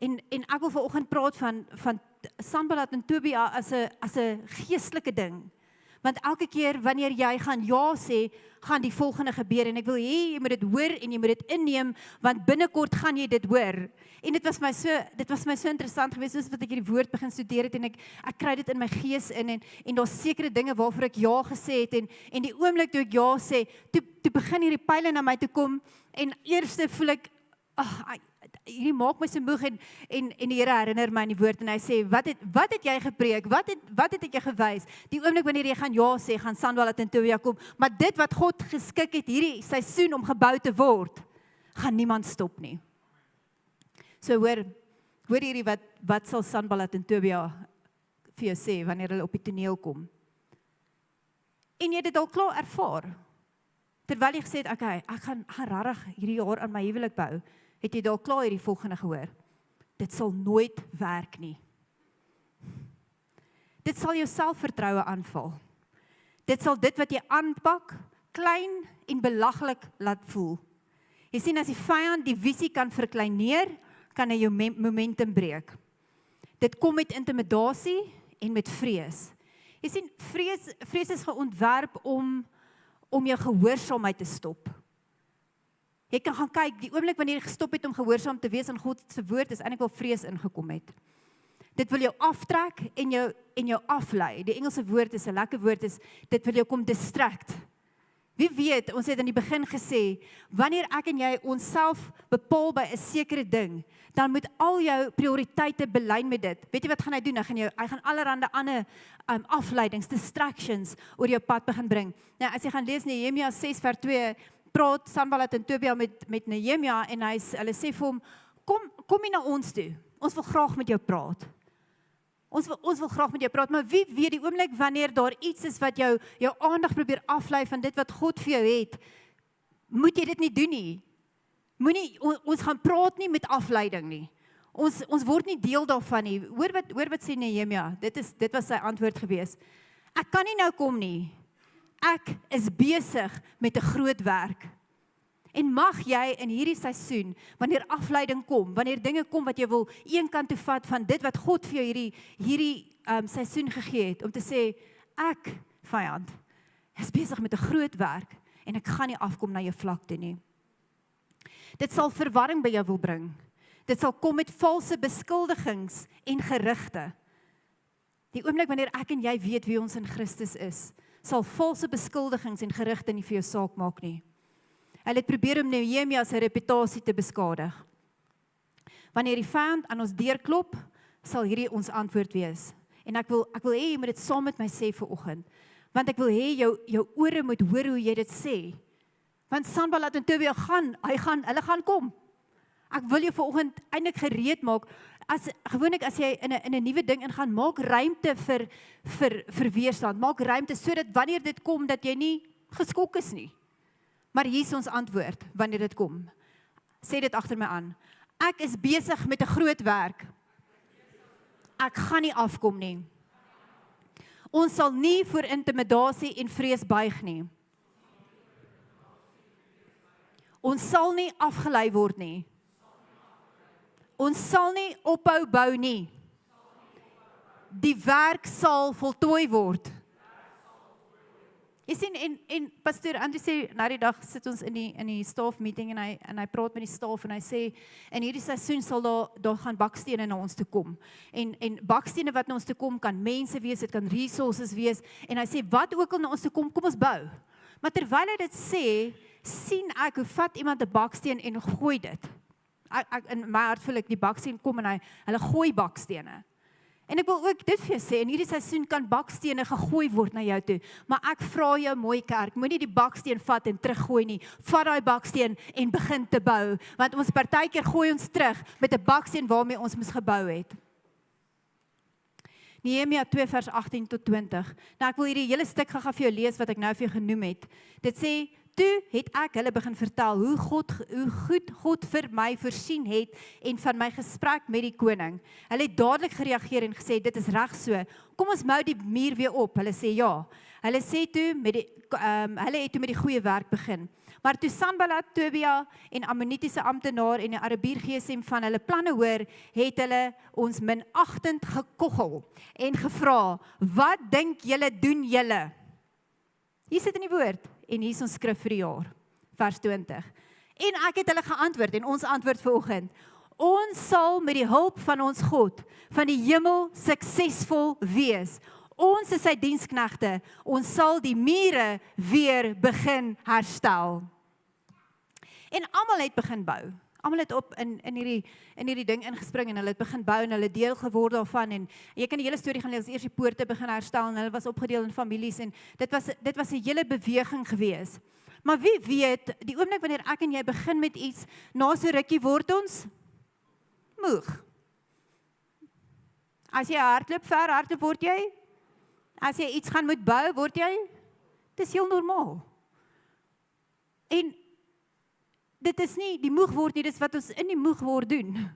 S1: En ek wil vanoggend praat van Sanballat en Tobia as 'n geestelike ding. Want elke keer wanneer jy gaan ja sê, gaan die volgende gebeur. En ek wil hê jy moet dit hoor en jy moet dit inneem, want binnekort gaan jy dit hoor. En dit was my so interessant geweest, soos wat ek hierdie woord begin studeer het, en ek kry dit in my gees in, en daar's sekere dinge waarvoor ek ja gesê het, en die oomblik toe ek ja sê, toe begin hierdie pyle na my toe kom, en eerste voel ek, hierdie maak my so moeg, en die Here herinner my aan die woord, en hy sê, wat het jy gepreek, wat het ek jou gewys, die oomblik wanneer jy gaan ja sê, gaan Sanballat en Tobia kom, maar dit wat God geskik het, hierdie seisoen om gebou te word, gaan niemand stop nie. So hoor hierdie wat sal Sanballat en Tobia vir jou sê, wanneer hulle op die toneel kom. En jy het dit al klaar ervaar, terwyl jy gesê het, okay, ek gaan regtig hierdie jaar aan my huwelik bou, het jy dalk klaar hierdie volgende gehoor. Dit sal nooit werk nie. Dit sal jou selfvertroue aanval. Dit sal dit wat jy aanpak, klein en belaglik laat voel. Jy sien, as die vyand die visie kan verkleineer, kan hy jou momentum breek. Dit kom met intimidasie en met vrees. Jy sien, vrees is geontwerp om jou gehoorsaamheid te stop. Jy kan gaan kyk, die oomblik wanneer jy gestop het om gehoorsaam te wees aan God se woord, is eintlik wel vrees ingekom het. Dit wil jou aftrek en jou aflei. Die Engelse woord is 'n lekker woord, dit wil jou kom distract. Wie weet, ons het in die begin gesê, wanneer ek en jy onsself bepaal by 'n sekere ding, dan moet al jou prioriteite belyn met dit. Weet jy wat gaan hy doen? Hy gaan allerhande ander afleidings, distractions oor jou pad begin bring. Nou, as jy gaan lees Nehemia 6 vers 2, praat Sanballat en Tobia met Nehemia, en hulle sê vir hom, kom hier na ons toe, ons wil graag met jou praat. Ons wil graag met jou praat, maar wie weet die oomblik wanneer daar iets is wat jou aandag probeer aflei van dit wat God vir jou het, moet jy dit nie doen nie. Ons gaan praat nie met afleiding nie. Ons word nie deel daarvan nie. Hoor wat sê Nehemia, dit was sy antwoord gewees. Ek kan nie nou kom nie. Ek is besig met 'n groot werk. En mag jy in hierdie seisoen, wanneer afleiding kom, wanneer dinge kom wat jy wil een kant toe vat van dit wat God vir jou hierdie seisoen gegee het, om te sê, ek, vyand, is besig met 'n groot werk, en ek gaan nie afkom na jou vlak toe nie. Dit sal verwarring by jou wil bring. Dit sal kom met valse beskuldigings en gerugte. Die oomblik wanneer ek en jy weet wie ons in Christus is, sal valse beskuldigings en gerugte nie vir jou saak maak nie. Hulle het probeer om Nehemia se reputasie te beskadig. Wanneer die vyand aan ons deur klop, sal hierdie ons antwoord wees. En ek wil hê jy moet dit saam met my sê vanoggend, want ek wil hê jou ore moet hoor hoe jy dit sê. Want Sanballat en Tobia hulle gaan kom. Ek wil jou vanoggend eintlik gereed maak. Gewoonlik as jy in 'n nuwe ding ingaan, maak ruimte vir weerstand. Maak ruimte sodat wanneer dit kom dat jy nie geskok is nie. Maar hier is ons antwoord wanneer dit kom. Sê dit agter my aan. Ek is besig met 'n groot werk. Ek gaan nie afkom nie. Ons sal nie voor intimidasie en vrees buig nie. Ons sal nie afgelei word nie. Ons sal nie ophou bou nie. Die werk sal voltooi word. Jy sien, en pastoor Andrew sê, na die dag sit ons in die stafmeeting en hy praat met die staf en hy sê, in hierdie seisoen sal daar gaan bakstene na ons toe kom. En bakstene wat na ons toe kom, kan mense wees, dit kan resources wees, en hy sê, wat ook al na ons toe kom ons bou. Maar terwyl hy dit sê, sien ek hoe vat iemand 'n baksteen en gooi dit. In my hart voel ek die baksteen kom en hulle gooi bakstene. En ek wil ook dit vir jou sê, in hierdie seisoen kan bakstene gegooi word na jou toe, maar ek vra jou mooi kerk, moenie die baksteen vat en teruggooi nie, vat daai baksteen en begin te bou, want ons partykeer gooi ons terug met 'n baksteen waarmee ons moes gebou het. Nehemia 2 vers 18 tot 20. Nou ek wil hierdie hele stuk gou vir jou lees wat ek nou vir jou genoem het. Dit sê, toe het ek hulle begin vertel hoe goed God vir my voorsien het en van my gesprek met die koning. Hulle het dadelik gereageer en gesê, dit is reg so, kom ons bou die muur weer op. Hulle sê ja. Hulle het toe met die goeie werk begin. Maar toe Sanballat, Tobia en Ammonitiese amptenaar en die Arabier Gesem van hulle planne hoor, het hulle ons minagtend gekoggel en gevra, wat dink julle doen julle? Hier sit in die woord, en hier is ons skrif vir die jaar, vers 20. En ek het hulle geantwoord, en ons antwoord vanoggend, ons sal met die hulp van ons God, van die hemel suksesvol wees. Ons is sy diensknegte, ons sal die mure weer begin herstel. En almal het begin bou. Almal het op in hierdie ding ingespring en hulle het begin bou en hulle deel geword daarvan en jy kan die hele storie gaan lees, eers die poorte begin herstel en hulle was opgedeel in families en dit was 'n hele beweging gewees. Maar wie weet, die oomblik wanneer ek en jy begin met iets, na so rukkie word ons moeg. As jy hardloop, ver hardloop word jy. As jy iets gaan moet bou, word jy. Dit is heel normaal. En dit is nie die moeg word nie, dit is wat ons in die moeg word doen.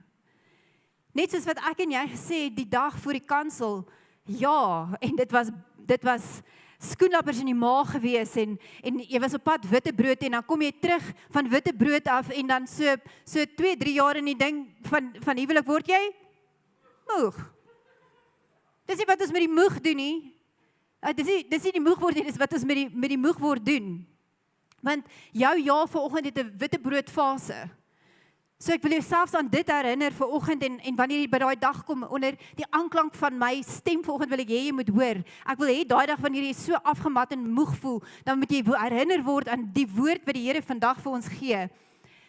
S1: Net soos wat ek en jy gesê het, die dag voor die kansel, ja, en dit was skoenlappers in die maag gewees, en jy was op pad Witbrood, en dan kom jy terug van Witbrood af, en dan so 2-3 jaar in die ding van huwelik word jy moeg. Dis nie wat ons met die moeg doen nie, dis nie die moeg word nie, dis wat ons met die moeg word doen. Want jou ja vanoggend het 'n Witbrood fase. So ek wil jou selfs aan dit herinner vanoggend en wanneer jy by daai dag kom onder die aanklank van my stem vanoggend wil ek hê jy moet hoor. Ek wil hê daai dag wanneer jy so afgemat en moeg voel, dan moet jy herinner word aan die woord wat die Here vandag vir ons gee.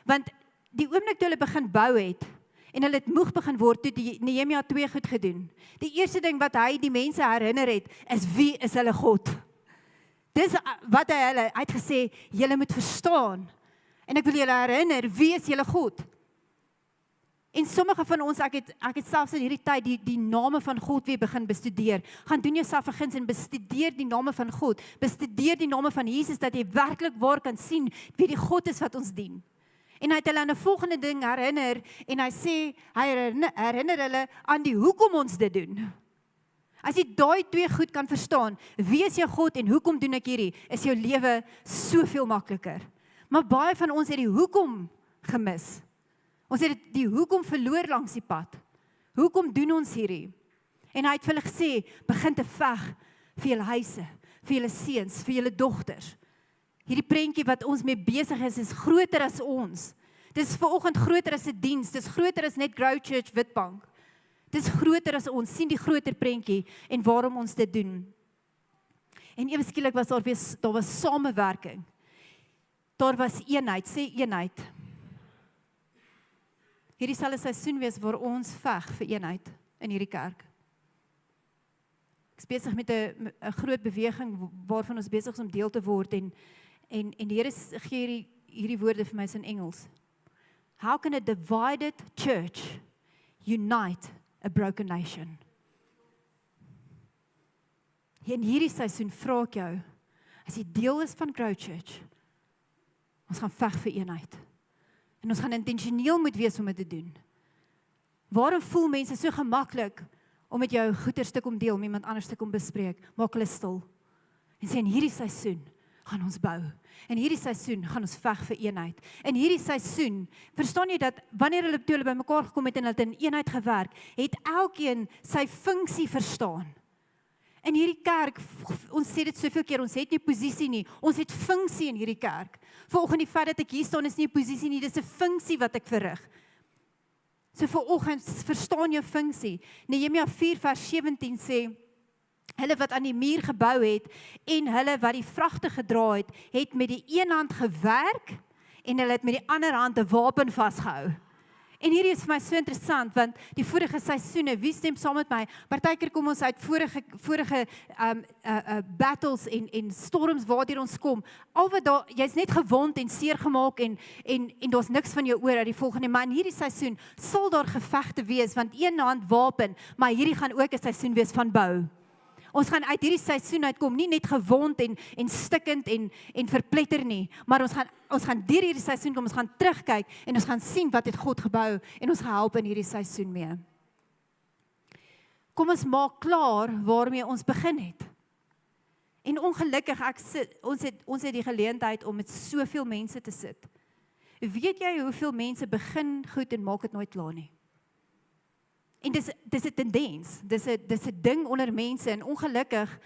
S1: Want die oomblik toe hulle begin bou het en hulle het moeg begin word, toe die Nehemia 2 goed gedoen. Die eerste ding wat hy die mense herinner het, is wie is hulle God? Dis wat hy het gesê, julle moet verstaan. En ek wil julle herinner, wie is julle God? En sommige van ons, ek het selfs in hierdie tyd die name van God weer begin bestudeer. Gaan doen jouself vergins en bestudeer die name van God. Bestudeer die name van Jesus, dat jy werklik waar kan sien wie die God is wat ons dien. En hy het hulle aan 'n volgende ding herinner, en hy sê, hy herinner hulle aan die hoekom ons dit doen. As jy daai twee goed kan verstaan, wie is jou God en hoekom doen ek hierdie, is jou lewe soveel makliker. Maar baie van ons het die hoekom gemis. Ons het die hoekom verloor langs die pad. Hoekom doen ons hierdie? En hy het vir hulle gesê, begin te veg vir julle huise, vir julle seuns, vir julle dogters. Hierdie prentjie wat ons mee besig is groter as ons. Dit is vanoggend groter as 'n diens, dit is groter as net Grow Church Witbank. Dit is groter as ons, sien die groter prentjie en waarom ons dit doen. En ewe skielik was daar was samewerking. Daar was eenheid, sê eenheid. Hierdie sal 'n seisoen wees waar ons veg vir eenheid in hierdie kerk. Ek is besig met 'n groot beweging waarvan ons besig is om deel te word en die Here gee hierdie woorde vir my in Engels. How can a divided church unite a broken nation? In hierdie seisoen vra ek jou, as jy deel is van Grow Church, ons gaan veg vir eenheid. En ons gaan intentioneel moet wees om dit te doen. Waarom voel mense so gemaklik om met jou goeders te kom deel, om iemand anders te kom bespreek? Maak hulle stil. En sê, in hierdie seisoen gaan ons bou. In hierdie seisoen gaan ons veg vir eenheid. In hierdie seisoen, verstaan jy dat wanneer hulle by mekaar gekom het en hulle in eenheid gewerk, het elkeen sy funksie verstaan. In hierdie kerk, ons sê dit soveel keer, ons het nie posisie nie, ons het funksie in hierdie kerk. Vanoggend die feit dat ek hier staan is nie 'n posisie nie, dis 'n funksie wat ek verrig. So vanoggend verstaan jou funksie. Nehemia 4 vers 17 sê, hulle wat aan die muur gebou het en hulle wat die vragte gedra het, het met die een hand gewerk en hulle het met die ander hand 'n wapen vasgehou. En hierdie is vir my so interessant, want die vorige seisoene, wie stem saam met my, partykeer kom ons uit vorige battles en storms waardeur ons kom, al wat daar, jy's net gewond en seer gemaak en daar's niks van jou oor uit die volgende, maar in hierdie seisoen sal daar gevegte wees, want een hand wapen, maar hierdie gaan ook 'n seisoen wees van bou. Ons gaan uit hierdie seisoen uitkom, nie net gewond en stikkend en verpletter nie, maar ons gaan deur hierdie seisoen kom, ons gaan terugkyk en ons gaan sien wat het God gebou en ons gaan help in hierdie seisoen mee. Kom ons maak klaar waarmee ons begin het. En ongelukkig, ons het die geleentheid om met soveel mense te sit. Weet jy hoeveel mense begin goed en maak dit nooit klaar nie? En dis 'n tendens, dis 'n ding onder mense en ongelukkig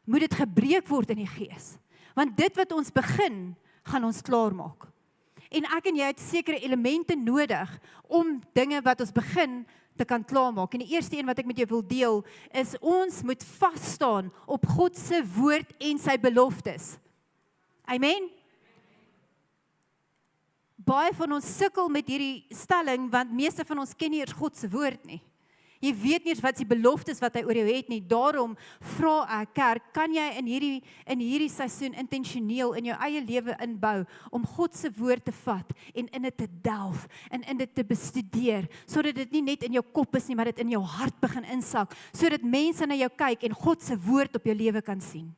S1: moet dit gebreek word in die gees. Want dit wat ons begin, gaan ons klaar maak. En ek en jy het sekere elemente nodig om dinge wat ons begin te kan klaarmaak. En die eerste een wat ek met jou wil deel, is ons moet vas staan op God se woord en sy beloftes. Amen? Baie van ons sukkel met hierdie stelling, want meeste van ons ken nie eers God se woord nie. Jy weet nie wat die beloftes wat hy oor jou het nie. Daarom vra ek, kerk, kan jy in hierdie seisoen intentioneel in jou eie lewe inbou om God se woord te vat en in dit te delf en in dit te bestudeer, sodat dit nie net in jou kop is nie, maar dit in jou hart begin insak, sodat mense na jou kyk en God se woord op jou lewe kan sien.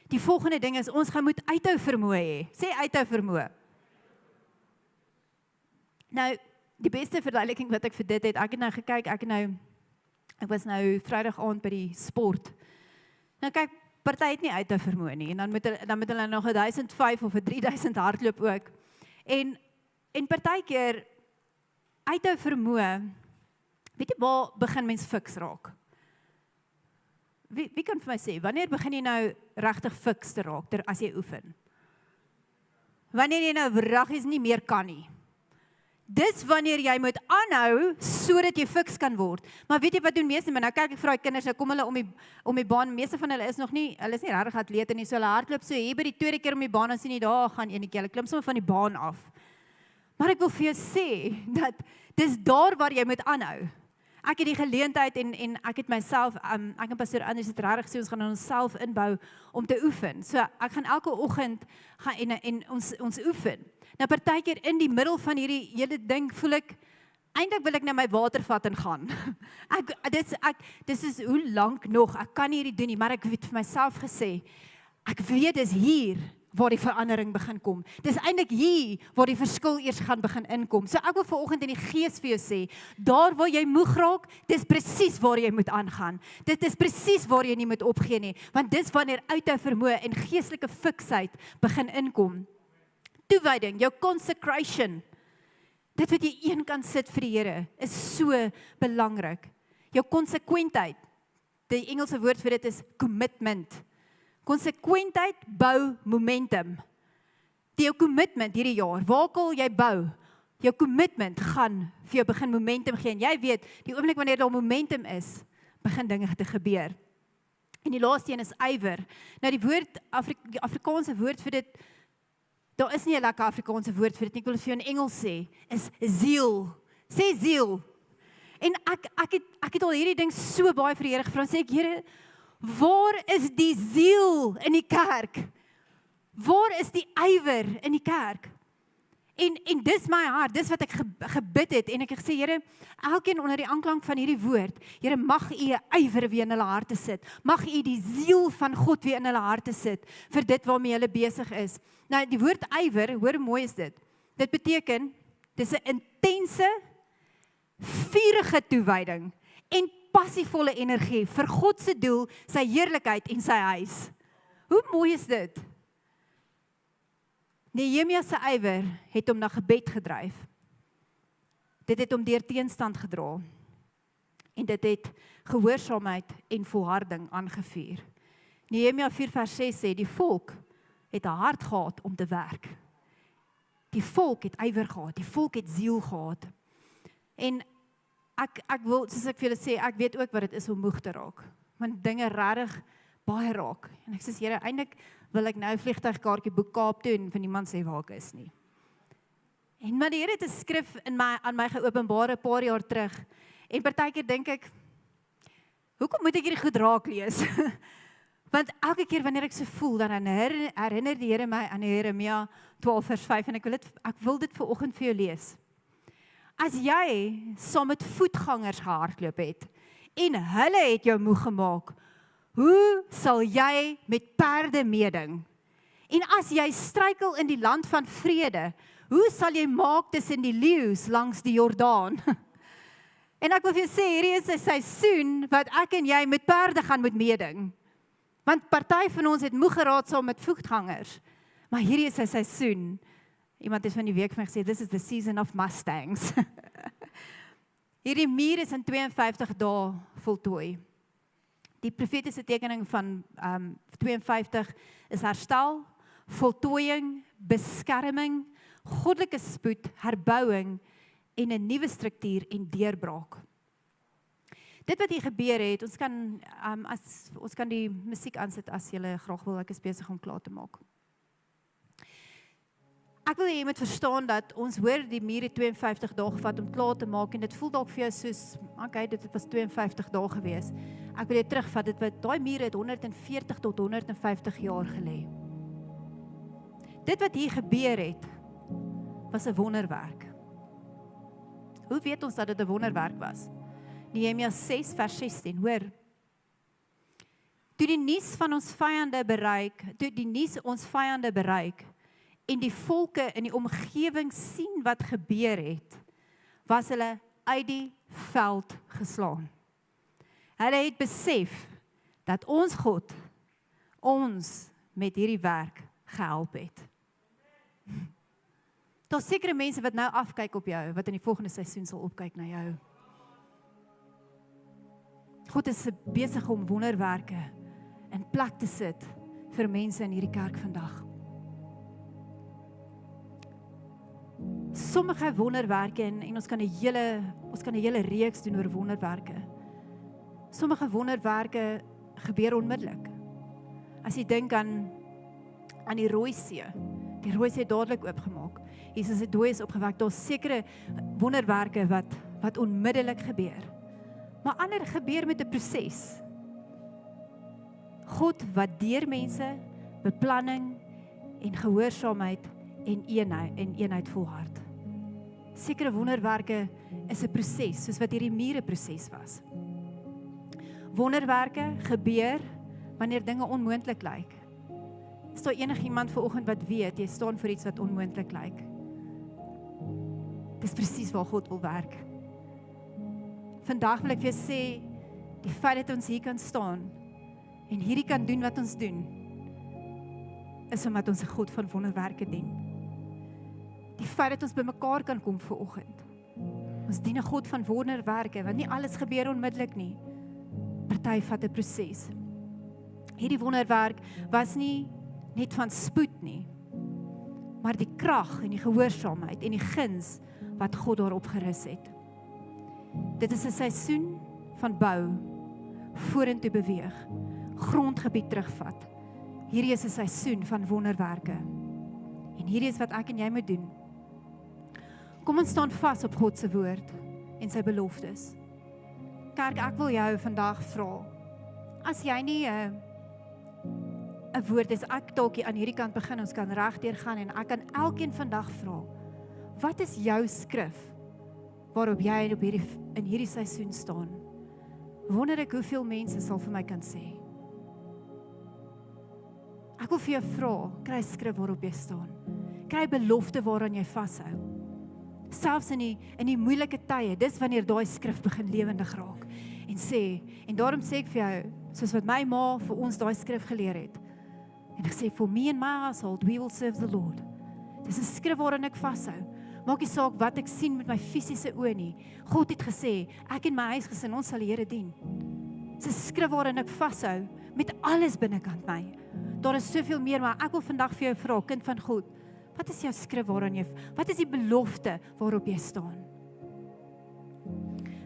S1: Die volgende ding is, ons gaan moet uithou vermoë hê. Sê uithou vermoë. Nou, die beste verduideliking wat ek vir dit het, ek het nou gekyk, ek was nou Vrydag aand by die sport. Nou kyk, party het nie uithou vermoë nie, en dan moet hulle nog 1005 of 3000 hardloop ook. En partykeer, uithou vermoë, weet jy waar begin mens fiks raak? Wie kan vir my sê, wanneer begin jy nou regtig fiks te raak, as jy oefen? Wanneer jy nou wraggies nie meer kan nie. Dis wanneer jy moet aanhou, sodat jy fiks kan word. Maar weet jy wat doen meeste, maar nou kyk ek vir die kinders, nou kom hulle om die baan, meeste van hulle is nie regtig atlete nie, so hulle hardloop so hier by die tweede keer om die baan, dan sien jy, daar gaan enetjie, hulle klim sommer van die baan af. Maar ek wil vir jou sê, dat dis daar waar jy moet aanhou. Ek het die geleentheid en ek het myself, ek en pastoor Andries het regtig sê, ons gaan onsself inbou om te oefen. So ek gaan elke oggend gaan en ons oefen. Nou partykeer in die middel van hierdie hele ding voel ek, eintlik wil ek nou my water vat en gaan. Dis is hoe lank nog, ek kan hierdie doen nie, maar ek het vir myself gesê, ek weet dis hier waar die verandering begin kom. Dis eintlik hier waar die verskil eers gaan begin inkom. So ek wil vanoggend in die gees vir jou sê, daar waar jy moeg raak, dis presies waar jy moet aangaan. Dit is presies waar jy nie moet opgee nie, want dis wanneer uithou vermoë en geestelike fiksheid begin inkom. Toewyding, jou consecration, dit wat jy een kan sit vir die Here, is so belangrik. Jou konsekwentheid, die Engelse woord vir dit is commitment. Konsekwentheid bou momentum. Jou commitment hierdie jaar, waar al jy bou, jou commitment gaan vir jou begin momentum gee. En jy weet, die oomblik wanneer daar momentum is, begin dinge te gebeur. En die laaste een is ywer. Nou die woord, Afrikaanse woord vir dit, daar is nie 'n lekker Afrikaanse woord vir dit nie, ek wil dit vir jou in Engels sê, is ziel. Sê ziel. En ek het al hierdie ding so baie vir die Here gevra, sê ek, Here, waar is die ziel in die kerk? Waar is die ywer in die kerk? En dis my hart, dis wat ek gebid het, en ek gesê, Here, elkeen onder die aanklank van hierdie woord, Here, mag U 'n ywer weer in hulle harte sit, mag U die ziel van God weer in hulle harte sit, vir dit waarmee hulle besig is. Nou, die woord ywer, hoor hoe mooi is dit, dit beteken, dis 'n intense, vurige toewyding, en passievolle energie, vir God se doel, sy heerlikheid en sy huis. Hoe mooi is dit? Nehemia se ywer het hom na gebed gedryf. Dit het hom deur teenstand gedra. En dit het gehoorsaamheid en volharding aangevuur. Nehemia 4:6 sê, die volk het 'n hart gehad om te werk. Die volk het ywer gehad, die volk het ziel gehad. En ek wil, soos ek vir julle sê, ek weet ook wat dit is om moeg te raak. Want dinge regtig baie raak. En ek sê, Here, eintlik wil ek nou 'n vliegtuigkaartjie boek Kaap toe en van niemand sê waar ek is nie. En maar die Here het 'n skrif aan my geopenbaar 'n paar jaar terug. En partykeer dink ek, hoekom moet ek hierdie goed raak lees? Want elke keer wanneer ek so voel, dan herinner die Here my aan Jeremia 12:5 en ek wil dit vanoggend vir jou lees. As jy saam met voetgangers gehardloop het en hulle het jou moeg gemaak, hoe sal jy met perde meeding? En as jy struikel in die land van vrede, hoe sal jy maak tussen die leeu's langs die Jordaan? En ek wil vir jou sê, hierdie is 'n seisoen wat ek en jy met perde gaan moet meeding. Want party van ons het moeg geraak saam met voetgangers. Maar hierdie is 'n seisoen. Iemand het van die week vir my gesê, this is the season of Mustangs. Hierdie muur is in 52 dae voltooi. Die profetiese tekening van 52 is herstel, voltooiing, beskerming, goddelike spoed, herbouing en 'n nuwe struktuur en deurbraak. Dit wat hier gebeur het, ons kan die musiek aansit as julle graag wil, ek is besig om klaar te maak. Ek wil hê jy moet verstaan dat ons hoor die mure 52 dae gevat om klaar te maak en dit voel dalk vir jou soos, okay, dit was 52 dae gewees. Ek wil jy terugvat, daai mure het 140 tot 150 jaar gelê. Dit wat hier gebeur het, was 'n wonderwerk. Hoe weet ons dat dit 'n wonderwerk was? Nehemia 6:16, hoor. Toe die nuus ons vyande bereik, en die volke in die omgewing sien wat gebeur het, was hulle uit die veld geslaan. Hulle het besef dat ons God ons met hierdie werk gehelp het. Daar's sekere mense wat nou afkyk op jou, wat in die volgende seisoen sal opkyk na jou. God is besig om wonderwerke in plek te sit vir mense in hierdie kerk vandag. Sommige wonderwerke, en ons kan 'n hele reeks doen oor wonderwerke. Sommige wonderwerke gebeur onmiddellik. As jy dink aan die Rooi See. Die Rooi See het dadelik oopgemaak. Jesus het dooies opgewek. Daar's sekere wonderwerke wat onmiddellik gebeur. Maar ander gebeur met 'n proses. God wat deur mense, beplanning en gehoorsaamheid en eenheid volhard. Sekere wonderwerke is 'n proses, soos wat hierdie mure proses was. Wonderwerke gebeur wanneer dinge onmoontlik lyk. Is daar enigiemand vanoggend wat weet, jy staan voor iets wat onmoontlik lyk? Dis presies waar God wil werk. Vandag wil ek vir jou sê, die feit dat ons hier kan staan en hierdie kan doen wat ons doen, is omdat ons 'n God van wonderwerke dien. Die feit dat ons bymekaar kan kom vanoggend. Ons dien 'n God van wonderwerke, want nie alles gebeur onmiddellik nie. Party vat 'n proses. Hierdie wonderwerk was nie net van spoed nie, maar die krag en die gehoorsaamheid en die guns wat God daarop gerus het. Dit is 'n seisoen van bou, vorentoe beweeg, grondgebied terugvat. Hierdie is 'n seisoen van wonderwerke. En hierdie is wat ek en jy moet doen. Kom ons staan vas op God se woord en sy beloftes. Kerk, ek wil jou vandag vra, as jy nie 'n woord is, ek dalk hier aan hierdie kant begin, ons kan regdeur gaan en ek kan elkeen vandag vra, wat is jou skrif waarop jy in hierdie seisoen staan? Wonder ek hoeveel mense sal vir my kan sê. Ek wil vir jou vra, kry skrif waarop jy staan. Kry belofte waaraan jy vashou. Selfs in die moeilike tye, dis wanneer daai skrif begin lewendig raak. En daarom sê ek vir jou, soos wat my ma vir ons daai skrif geleer het. En ek sê, for me and my household, we will serve the Lord. Dis 'n skrif waaraan ek vashou. Maak nie saak wat ek sien met my fisiese oë nie. God het gesê, ek en my huisgesin, ons sal die Here dien. Dis 'n skrif waarin ek vashou, met alles binnekant my. Daar is soveel meer, maar ek wil vandag vir jou vra, kind van God, wat is jou skrif waaraan jy, wat is die belofte waarop jy staan?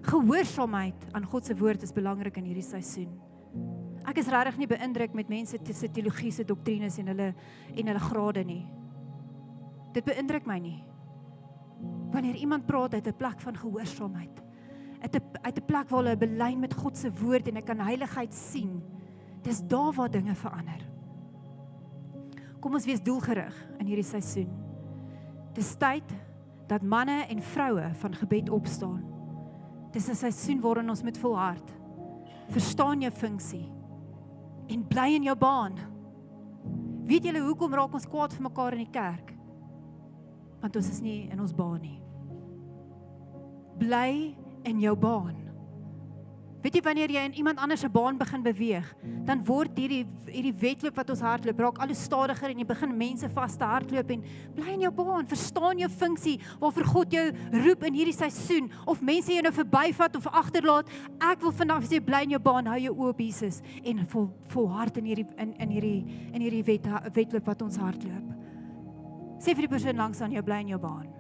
S1: Gehoorsaamheid aan God se woord is belangrik in hierdie seisoen. Ek is regtig nie beïndruk met mense se teologiese doktrines en hulle grade nie. Dit beïndruk my nie. Wanneer iemand praat uit 'n plek van gehoorsaamheid, uit 'n plek waar hulle belyn met God se woord en ek kan heiligheid sien, dis daar waar dinge verander. Kom ons wees doelgerig in hierdie seisoen. Dis tyd dat manne en vroue van gebed opstaan. Dis 'n seisoen waarin ons met volhard verstaan jou funksie en bly in jou baan. Weet julle hoekom raak ons kwaad vir mekaar in die kerk? Want ons is nie in ons baan nie. Bly in jou baan. Weet jy, wanneer jy in iemand anders se baan begin beweeg, dan word hierdie wedloop wat ons hardloop, raak al hoe stadiger en jy begin mense vas te hardloop en bly in jou baan, verstaan jou funksie, waarvoor God jou roep in hierdie seisoen, of mense jou nou verbyvat of agterlaat. Ek wil vandag sê, bly in jou baan, hou jou oë op Jesus en volhard in hierdie wedloop wat ons hardloop. Sê vir die persoon langs aan jou, bly in jou baan.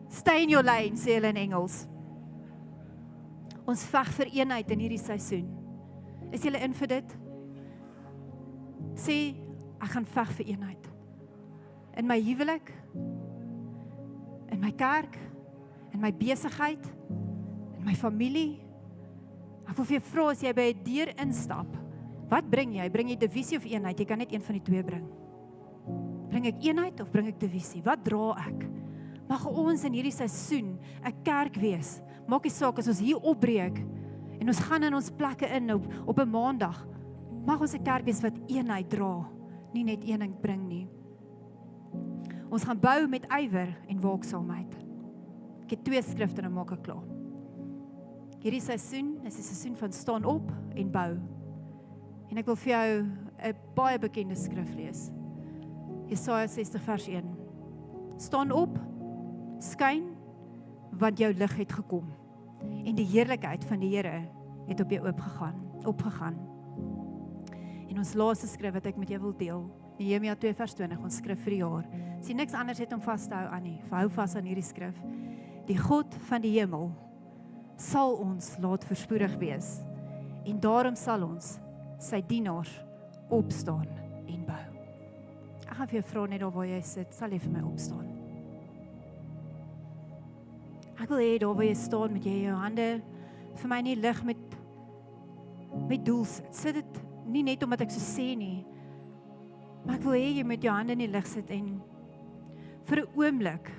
S1: Stay in your lane, sê hulle in Engels. Ons veg vir eenheid in hierdie seisoen. Is julle in vir dit? Sê, ek gaan veg vir eenheid. In my huwelik, in my kerk, in my besigheid, in my familie. Ek wil vir jou vra, as jy by 'n deur instap, wat bring jy? Bring jy divisie of eenheid? Jy kan net een van die twee bring. Bring ek eenheid of bring ek divisie? Wat dra ek? Mag ons in hierdie seisoen 'n kerk wees. Maak nie saak as ons hier opbreek en ons gaan in ons plekke in op 'n maandag. Mag ons 'n kerk wees wat eenheid dra, nie net eenheid bring nie. Ons gaan bou met ywer en waaksaamheid. Ek het 2 skrifte en maak ek klaar. Hierdie seisoen is 'n seisoen van staan op en bou. En ek wil vir jou 'n baie bekende skrif lees. Jesaja 60 vers 1. Staan op, skyn, want jou lig het gekom. En die heerlikheid van die Here het op jou opgegaan. En ons laaste skrif wat ek met jou wil deel, Nehemia 2 vers 20, ons skrif vir die jaar. Sien niks anders het om vas te hou aan nie. Hou vas aan hierdie skrif. Die God van die hemel sal ons laat voorspoedig wees. En daarom sal ons sy dienaars opstaan en bou. Ek gaan vir jou vra net daar waar jy sit, sal jy vir my opstaan? Ek wil hê daar waar jy staan met jy jou hande vir my nie lig met doel sit. Sit dit nie net omdat ek so sê nie, maar ek wil hê jy met jou hande in die lig sit en vir 'n oomblik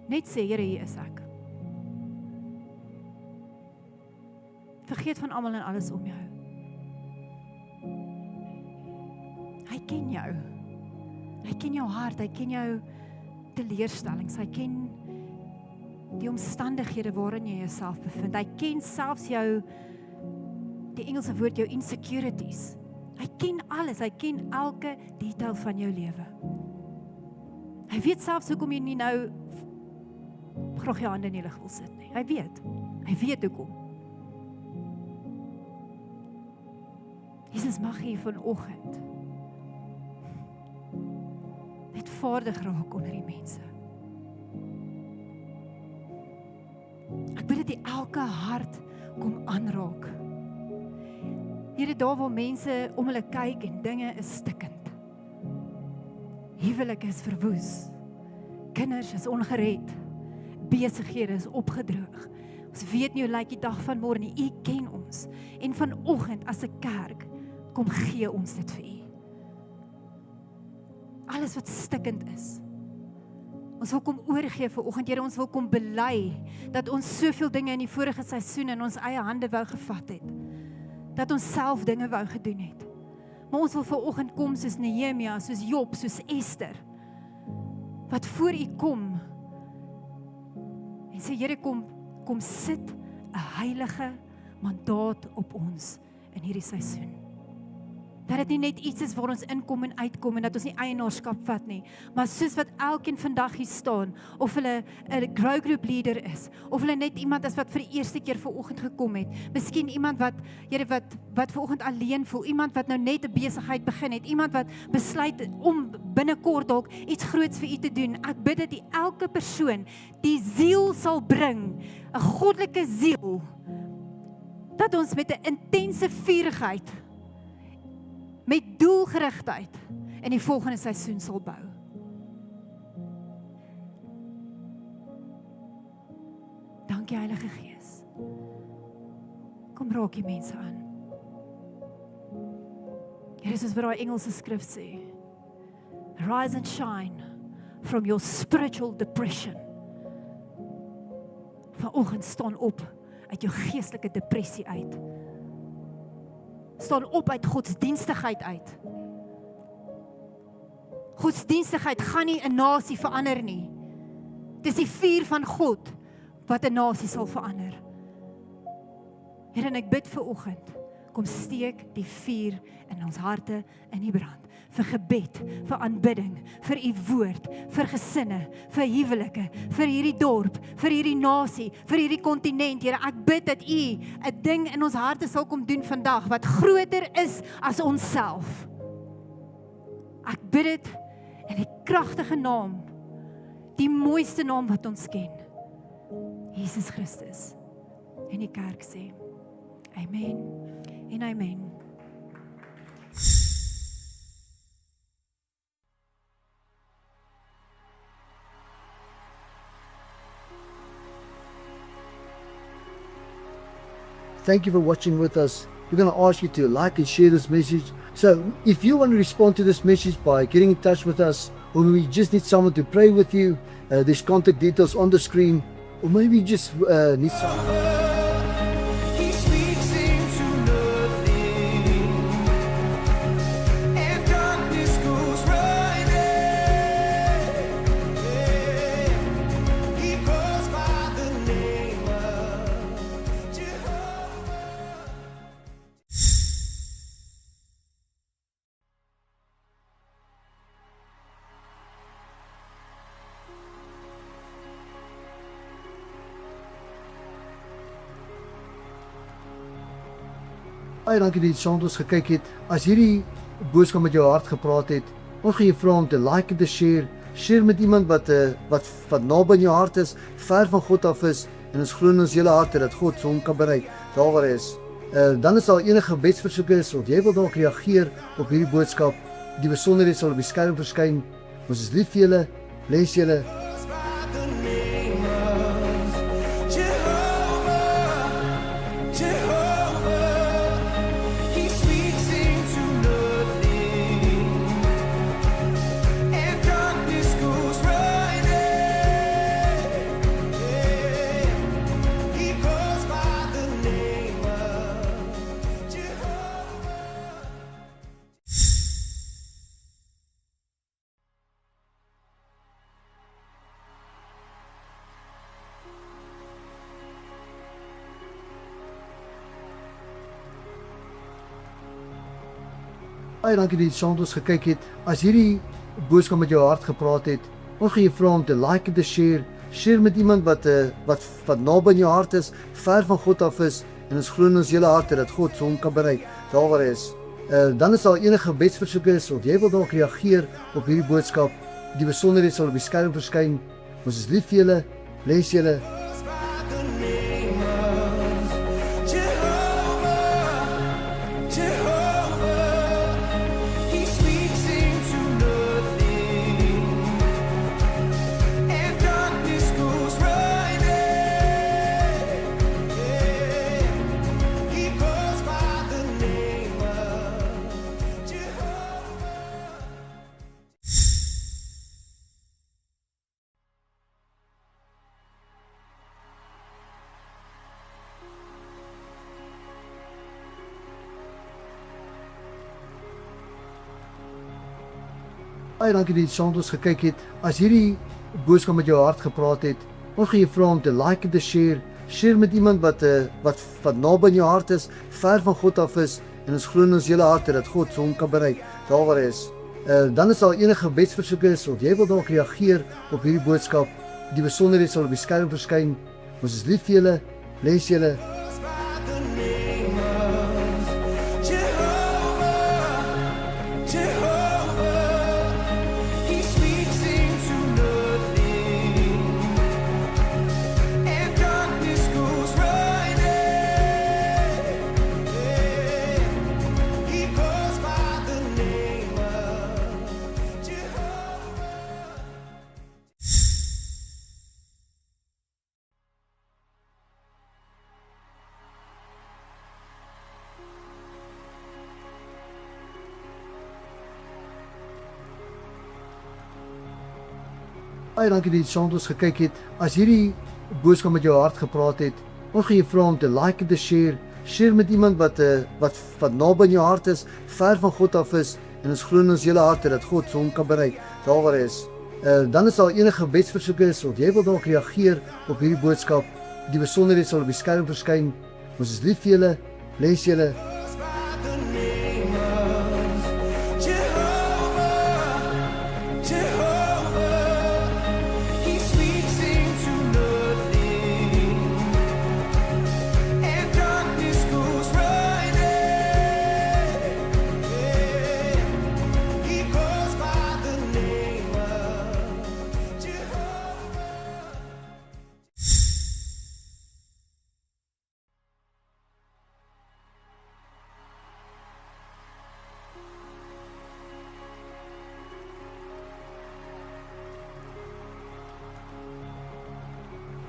S1: net sê, Here, hier is ek. Vergeet van almal en alles om jou. Hy ken jou. Hy ken jou hart, hy ken jou teleurstellings, hy ken die omstandighede waarin jy jouself bevind. Hy ken selfs jou, die Engelse woord, jou insecurities. Hy ken alles, hy ken elke detail van jou lewe. Hy weet selfs hoekom jy nie nou graag jou hande in die lug wil sit nie. Hy weet hoekom. Jesus mag hier vanoggend net vaardig raak onder die mense. Ek bid dat elke hart kom aanraak. Here, daar waar mense om hulle kyk en dinge is stikkend. Huwelike is verwoes. Kinders is ongered. Besighede is opgedroog. Ons weet nie hoe lyk die dag van môre nie. U ken ons. En vanoggend as 'n kerk kom gee ons dit vir u. Alles wat stikkend is. Ons wil kom oorgee vanoggend, Here, ons wil kom bely dat ons soveel dinge in die vorige seisoen in ons eie hande wou gevat het. Dat ons self dinge wou gedoen het. Maar ons wil vanoggend kom soos Nehemia, soos Job, soos Esther. Wat voor u kom. En sê, Here, kom sit 'n heilige mandaat op ons in hierdie seisoen. Dat dit nie net iets is waar ons inkom en uitkom en dat ons nie eienaarskap vat nie. Maar soos wat elkeen vandag hier staan, of hulle 'n grow group leader is, of hulle net iemand is wat vir die eerste keer vanoggend gekom het. Miskien iemand wat, Here, wat vanoggend alleen voel, iemand wat nou net 'n besigheid begin het, iemand wat besluit om binnekort dalk iets groots vir U te doen. Ek bid dat U elke persoon die ziel sal bring, 'n goddelike ziel, dat ons met 'n intense vurigheid, met doelgerigtheid in die volgende seisoen sal bou. Dankie Heilige Gees. Kom raak die mense aan. Hier is wat daai Engelse skrif sê. Rise and shine from your spiritual depression. Vanoggend staan op uit jou geestelike depressie uit. Staan op uit godsdienstigheid uit. Godsdienstigheid gaan nie 'n nasie verander nie. Dis die vuur van God wat 'n nasie sal verander. Here, en ek bid vir oggend, kom steek die vuur in ons harte in die brand. Vir gebed, vir aanbidding, vir U woord, vir gesinne, vir huwelike, vir hierdie dorp, vir hierdie nasie, vir hierdie kontinent. Here, ek bid dat U 'n ding in ons harte sal kom doen vandag wat groter is as onsself. Ek bid dit in die kragtige naam, die mooiste naam wat ons ken, Jesus Christus. En die kerk sê, amen en amen.
S2: Thank you for watching with us. We're going to ask you to like and share this message. So if you want to respond to this message by getting in touch with us, or we just need someone to pray with you, there's contact details on the screen, or maybe you just need some. Baie dankie dat jy saam met ons gekyk het. As hierdie boodskap met jou hart gepraat het, ons gaan jou vra om te like en te share. Share met iemand wat naby in jou hart is, ver van God af is, en ons glo in ons hele harte dat God hom kan bereik daar waar hy is. Dan is daar enige gebedsversoeke is, of jy wil dalk reageer op hierdie boodskap, die besonderhede sal op die skerm verskyn. Ons is lief vir julle, bless julle. Baie dankie dat jy saam met ons gekyk het. As hierdie boodskap met jou hart gepraat het, ons gaan jou vra om te like en te share. Share met iemand wat naby in jou hart is, ver van God af is, en ons glo in ons hele harte dat God hom kan bereik daar waar hy is. Dan is daar enige gebedsversoeke is, of jy wil dalk reageer op hierdie boodskap, die besonderhede sal op die skerm verskyn. Ons is lief vir julle, bless julle. Baie dankie dat jy saam met ons gekyk het. As hierdie boodskap met jou hart gepraat het, ons gaan jou vra om te like en te share. Share met iemand wat naby in jou hart is, ver van God af is, en ons glo in ons hele harte dat God hom kan bereik daar waar hy is. Dan is daar enige gebedsversoeke is of jy wil dalk reageer op hierdie boodskap. Die besonderhede sal op die skerm verskyn. Ons is lief vir julle, bless julle. Baie dankie dat jy saam met ons gekyk het. As hierdie boodskap met jou hart gepraat het, ons gaan jou vra om te like en te share. Share met iemand wat naby in jou hart is, ver van God af is, en ons glo in ons hele harte dat God hom kan bereik daar waar hy is. Dan is daar enige gebedsversoeke is of jy wil dalk reageer op hierdie boodskap. Die besonderhede sal op die skerm verskyn. Ons is lief vir julle, bless julle.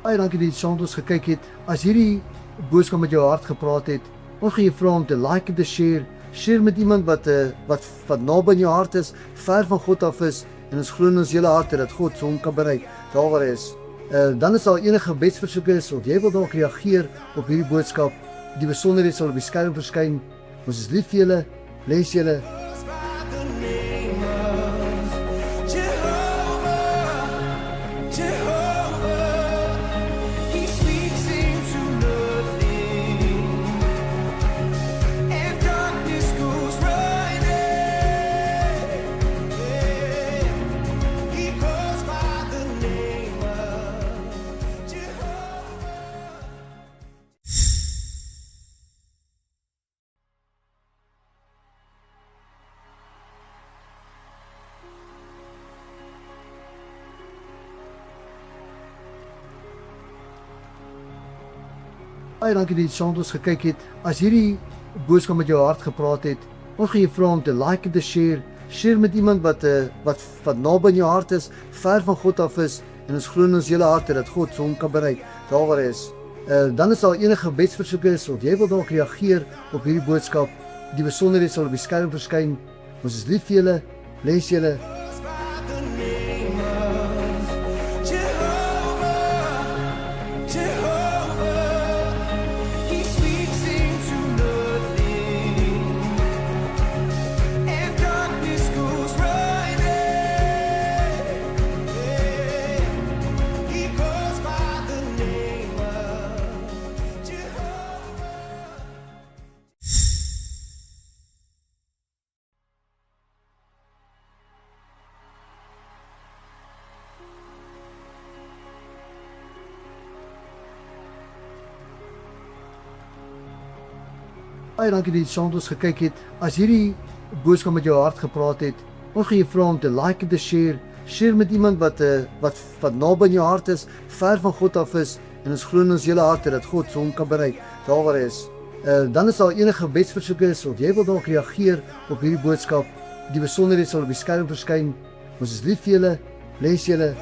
S2: Baie dankie dat jy saam met ons gekyk het. As hierdie boodskap met jou hart gepraat het, ons gaan jou vra om te like en te share. Share met iemand wat naby in jou hart is, ver van God af is, en ons glo in ons hele harte dat God hom kan bereik daar waar hy is. Dan is daar enige gebedsversoeke is of jy wil dalk reageer op hierdie boodskap. Die besonderhede sal op die skerm verskyn. Ons is lief vir julle, bless julle. Baie dankie dat jy saam met ons gekyk het. As hierdie boodskap met jou hart gepraat het, ons gaan jou vra om te like en te share. Share met iemand wat naby in jou hart is, ver van God af is, en ons glo in ons hele harte dat God hom kan bereik daar waar hy is. Dan is daar enige gebedsversoeke is of jy wil dalk reageer op hierdie boodskap. Die besonderhede sal op die skerm verskyn. Ons is lief vir julle, bless julle. Baie dankie dat jy saam met ons gekyk het. As hierdie boodskap met jou hart gepraat het, ons gaan jou vra om te like en te share. Share met iemand wat naby in jou hart is, ver van God af is, en ons glo in ons hele harte dat God hom kan bereik daar waar hy is. Dan is daar enige gebedsversoeke is of jy wil dalk reageer op hierdie boodskap. Die besonderhede sal op die skerm verskyn. Ons is lief vir julle, bless julle.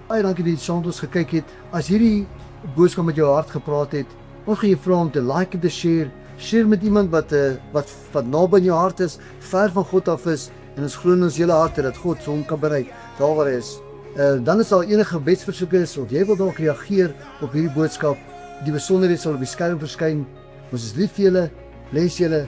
S2: Baie dankie dat jy saam met ons gekyk het. As hierdie boodskap met jou hart gepraat het, ons gaan jou vra om te like en te share. Share met iemand wat naby in jou hart is, ver van God af is, en ons glo in ons hele harte dat God hom kan bereik daar waar hy is. Dan is daar enige gebedsversoeke is of jy wil dalk reageer op hierdie boodskap. Die besonderhede sal op die skerm verskyn. Ons is lief vir julle. Bless julle.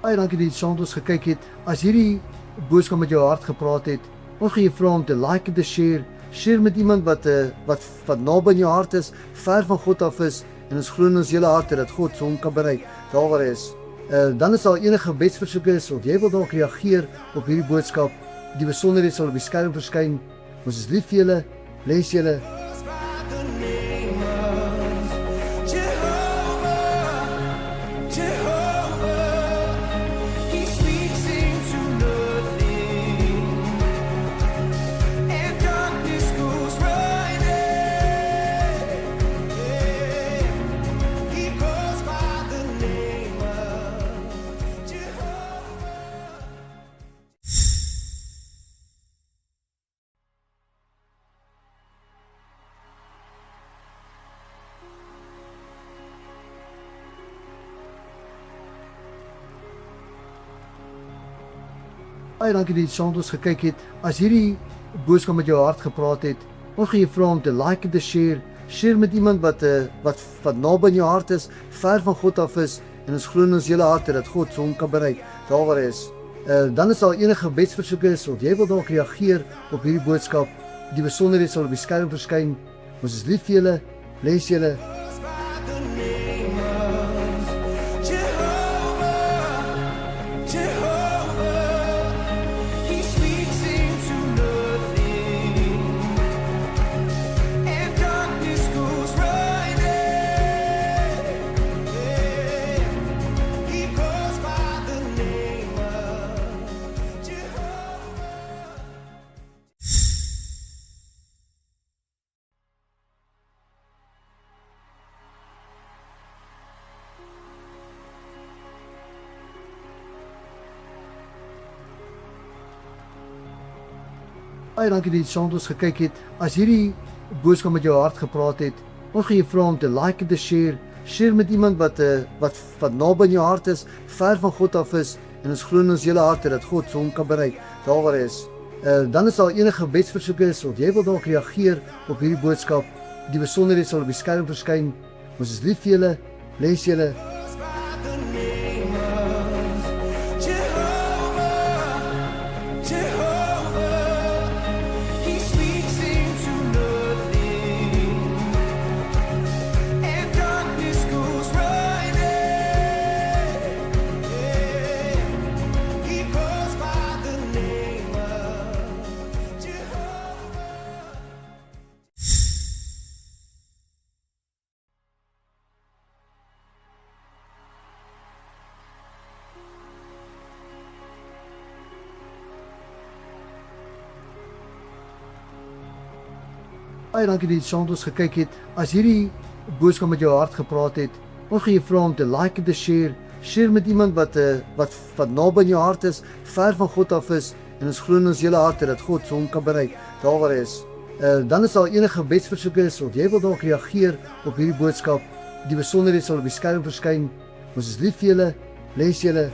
S2: Baie dankie dat jy saam met ons gekyk het. As hierdie boodskap met jou hart gepraat het, ons gaan jou vra om te like en te share. Share met iemand wat naby in jou hart is, ver van God af is, en ons glo in ons hele harte dat God hom kan bereik daar waar hy is. Dan is daar enige gebedsversoeke is of jy wil dalk reageer op hierdie boodskap. Die besonderhede sal op die skerm verskyn. Ons is lief vir julle. Bless julle. Baie dankie dat jy saam met ons gekyk het. As hierdie boodskap met jou hart gepraat het, ons gaan jou vra om te like en te share. Share met iemand wat naby in jou hart is, ver van God af is, en ons glo in ons hele harte dat God hom kan bereik daar waar hy is. Dan is daar enige gebedsversoeke is of jy wil dalk reageer op hierdie boodskap. Die besonderhede sal op die skerm verskyn. Ons is lief vir julle. Bless julle. Baie dankie dat jy saam met ons gekyk het. As hierdie boodskap met jou hart gepraat het, ons gaan jou vra om te like en te share. Share met iemand wat naby in jou hart is, ver van God af is, en ons glo in ons hele harte dat God hom kan bereik daar waar hy is. Dan is daar enige gebedsversoeke is of jy wil dalk reageer op hierdie boodskap. Die besonderhede sal op die skerm verskyn. Ons is lief vir julle. Bless julle. Baie dankie dat jy saam met ons gekyk het. As hierdie boodskap met jou hart gepraat het, ons gaan jou vra om te like en te share. Share met iemand wat naby in jou hart is, ver van God af is, en ons glo in ons hele harte dat God hom kan bereik daar waar hy is. Dan is daar enige gebedsversoeke is of jy wil dalk reageer op hierdie boodskap. Die besonderhede sal op die skerm verskyn. Ons is lief vir julle. Bless julle.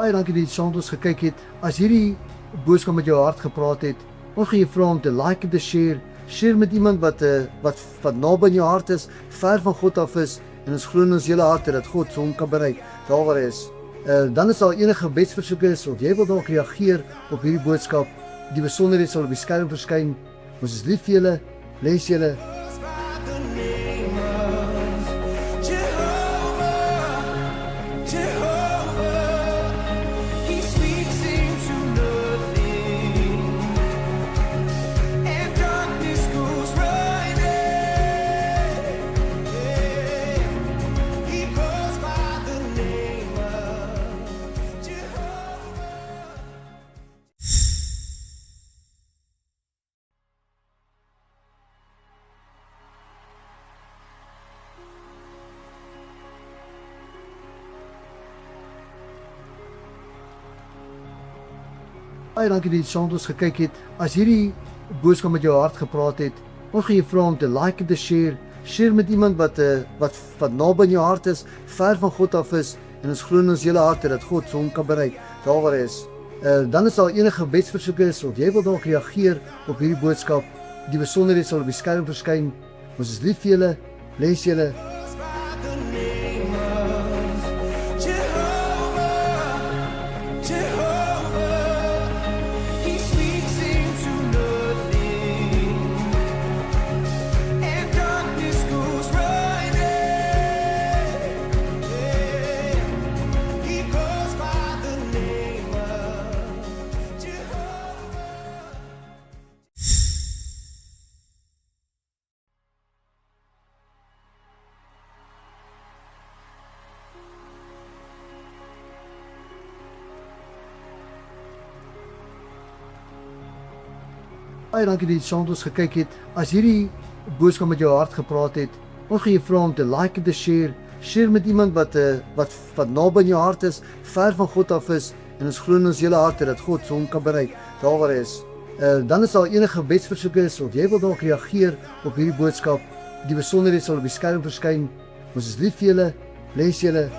S2: Baie dankie dat jy saam met ons gekyk het. As hierdie boodskap met jou hart gepraat het, ons gaan jou vra om te like en te share. Share met iemand wat naby in jou hart is, ver van God af is, en ons glo in ons hele harte dat God hom kan bereik daar waar hy is. Dan is daar enige gebedsversoeke is of jy wil dalk reageer op hierdie boodskap, die besonderhede sal op die skerm verskyn. Ons is lief vir julle, bless julle. Baie dankie dat jy saam met ons gekyk het. As hierdie boodskap met jou hart gepraat het, ons gaan jou vra om te like en te share. Share met iemand wat naby in jou hart is, ver van God af is, en ons glo in ons hele harte dat God hom kan bereik daar waar hy is. Dan is daar enige gebedsversoeke is of jy wil dalk reageer op hierdie boodskap, die besonderhede sal op die skerm verskyn. Ons is lief vir julle, bless julle. Baie dankie dat jy saam met ons gekyk het. As hierdie boodskap met jou hart gepraat het, ons gaan jou vra om te like en te share. Share met iemand wat naby in jou hart is, ver van God af is, en ons glo in ons hele harte dat God hom kan bereik daar waar hy is. Dan is daar enige gebedsversoeke is of jy wil dalk reageer op hierdie boodskap, die besonderhede sal op die skerm verskyn. Ons is lief vir julle, bless julle.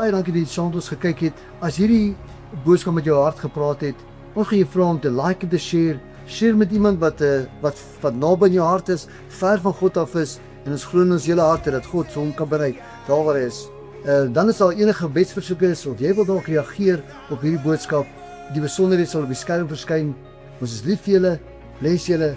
S2: Baie dankie dat jy saam met ons gekyk het. As hierdie boodskap met jou hart gepraat het, ons gaan jou vra om te like en te share. Share met iemand wat naby in jou hart is, ver van God af is, en ons glo in ons hele harte dat God hom kan bereik daar waar hy is. Dan is daar enige gebedsversoeke is of jy wil dalk reageer op hierdie boodskap, die besonderhede sal op die skerm verskyn. Ons is lief vir julle, bless julle.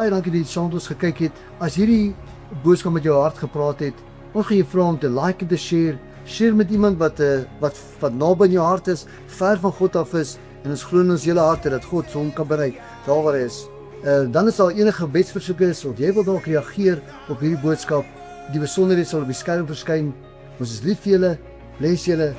S2: Baie dankie dat jy saam met ons gekyk het. As hierdie boodskap met jou hart gepraat het, ons gaan jou vra om te like en te share. Share met iemand wat naby in jou hart is, ver van God af is, en ons glo in ons hele harte dat God hom kan bereik daar waar hy is. Dan is daar enige gebedsversoeke is of jy wil dalk reageer op hierdie boodskap, die besonderhede sal op die skerm verskyn. Ons is lief vir julle, bless julle.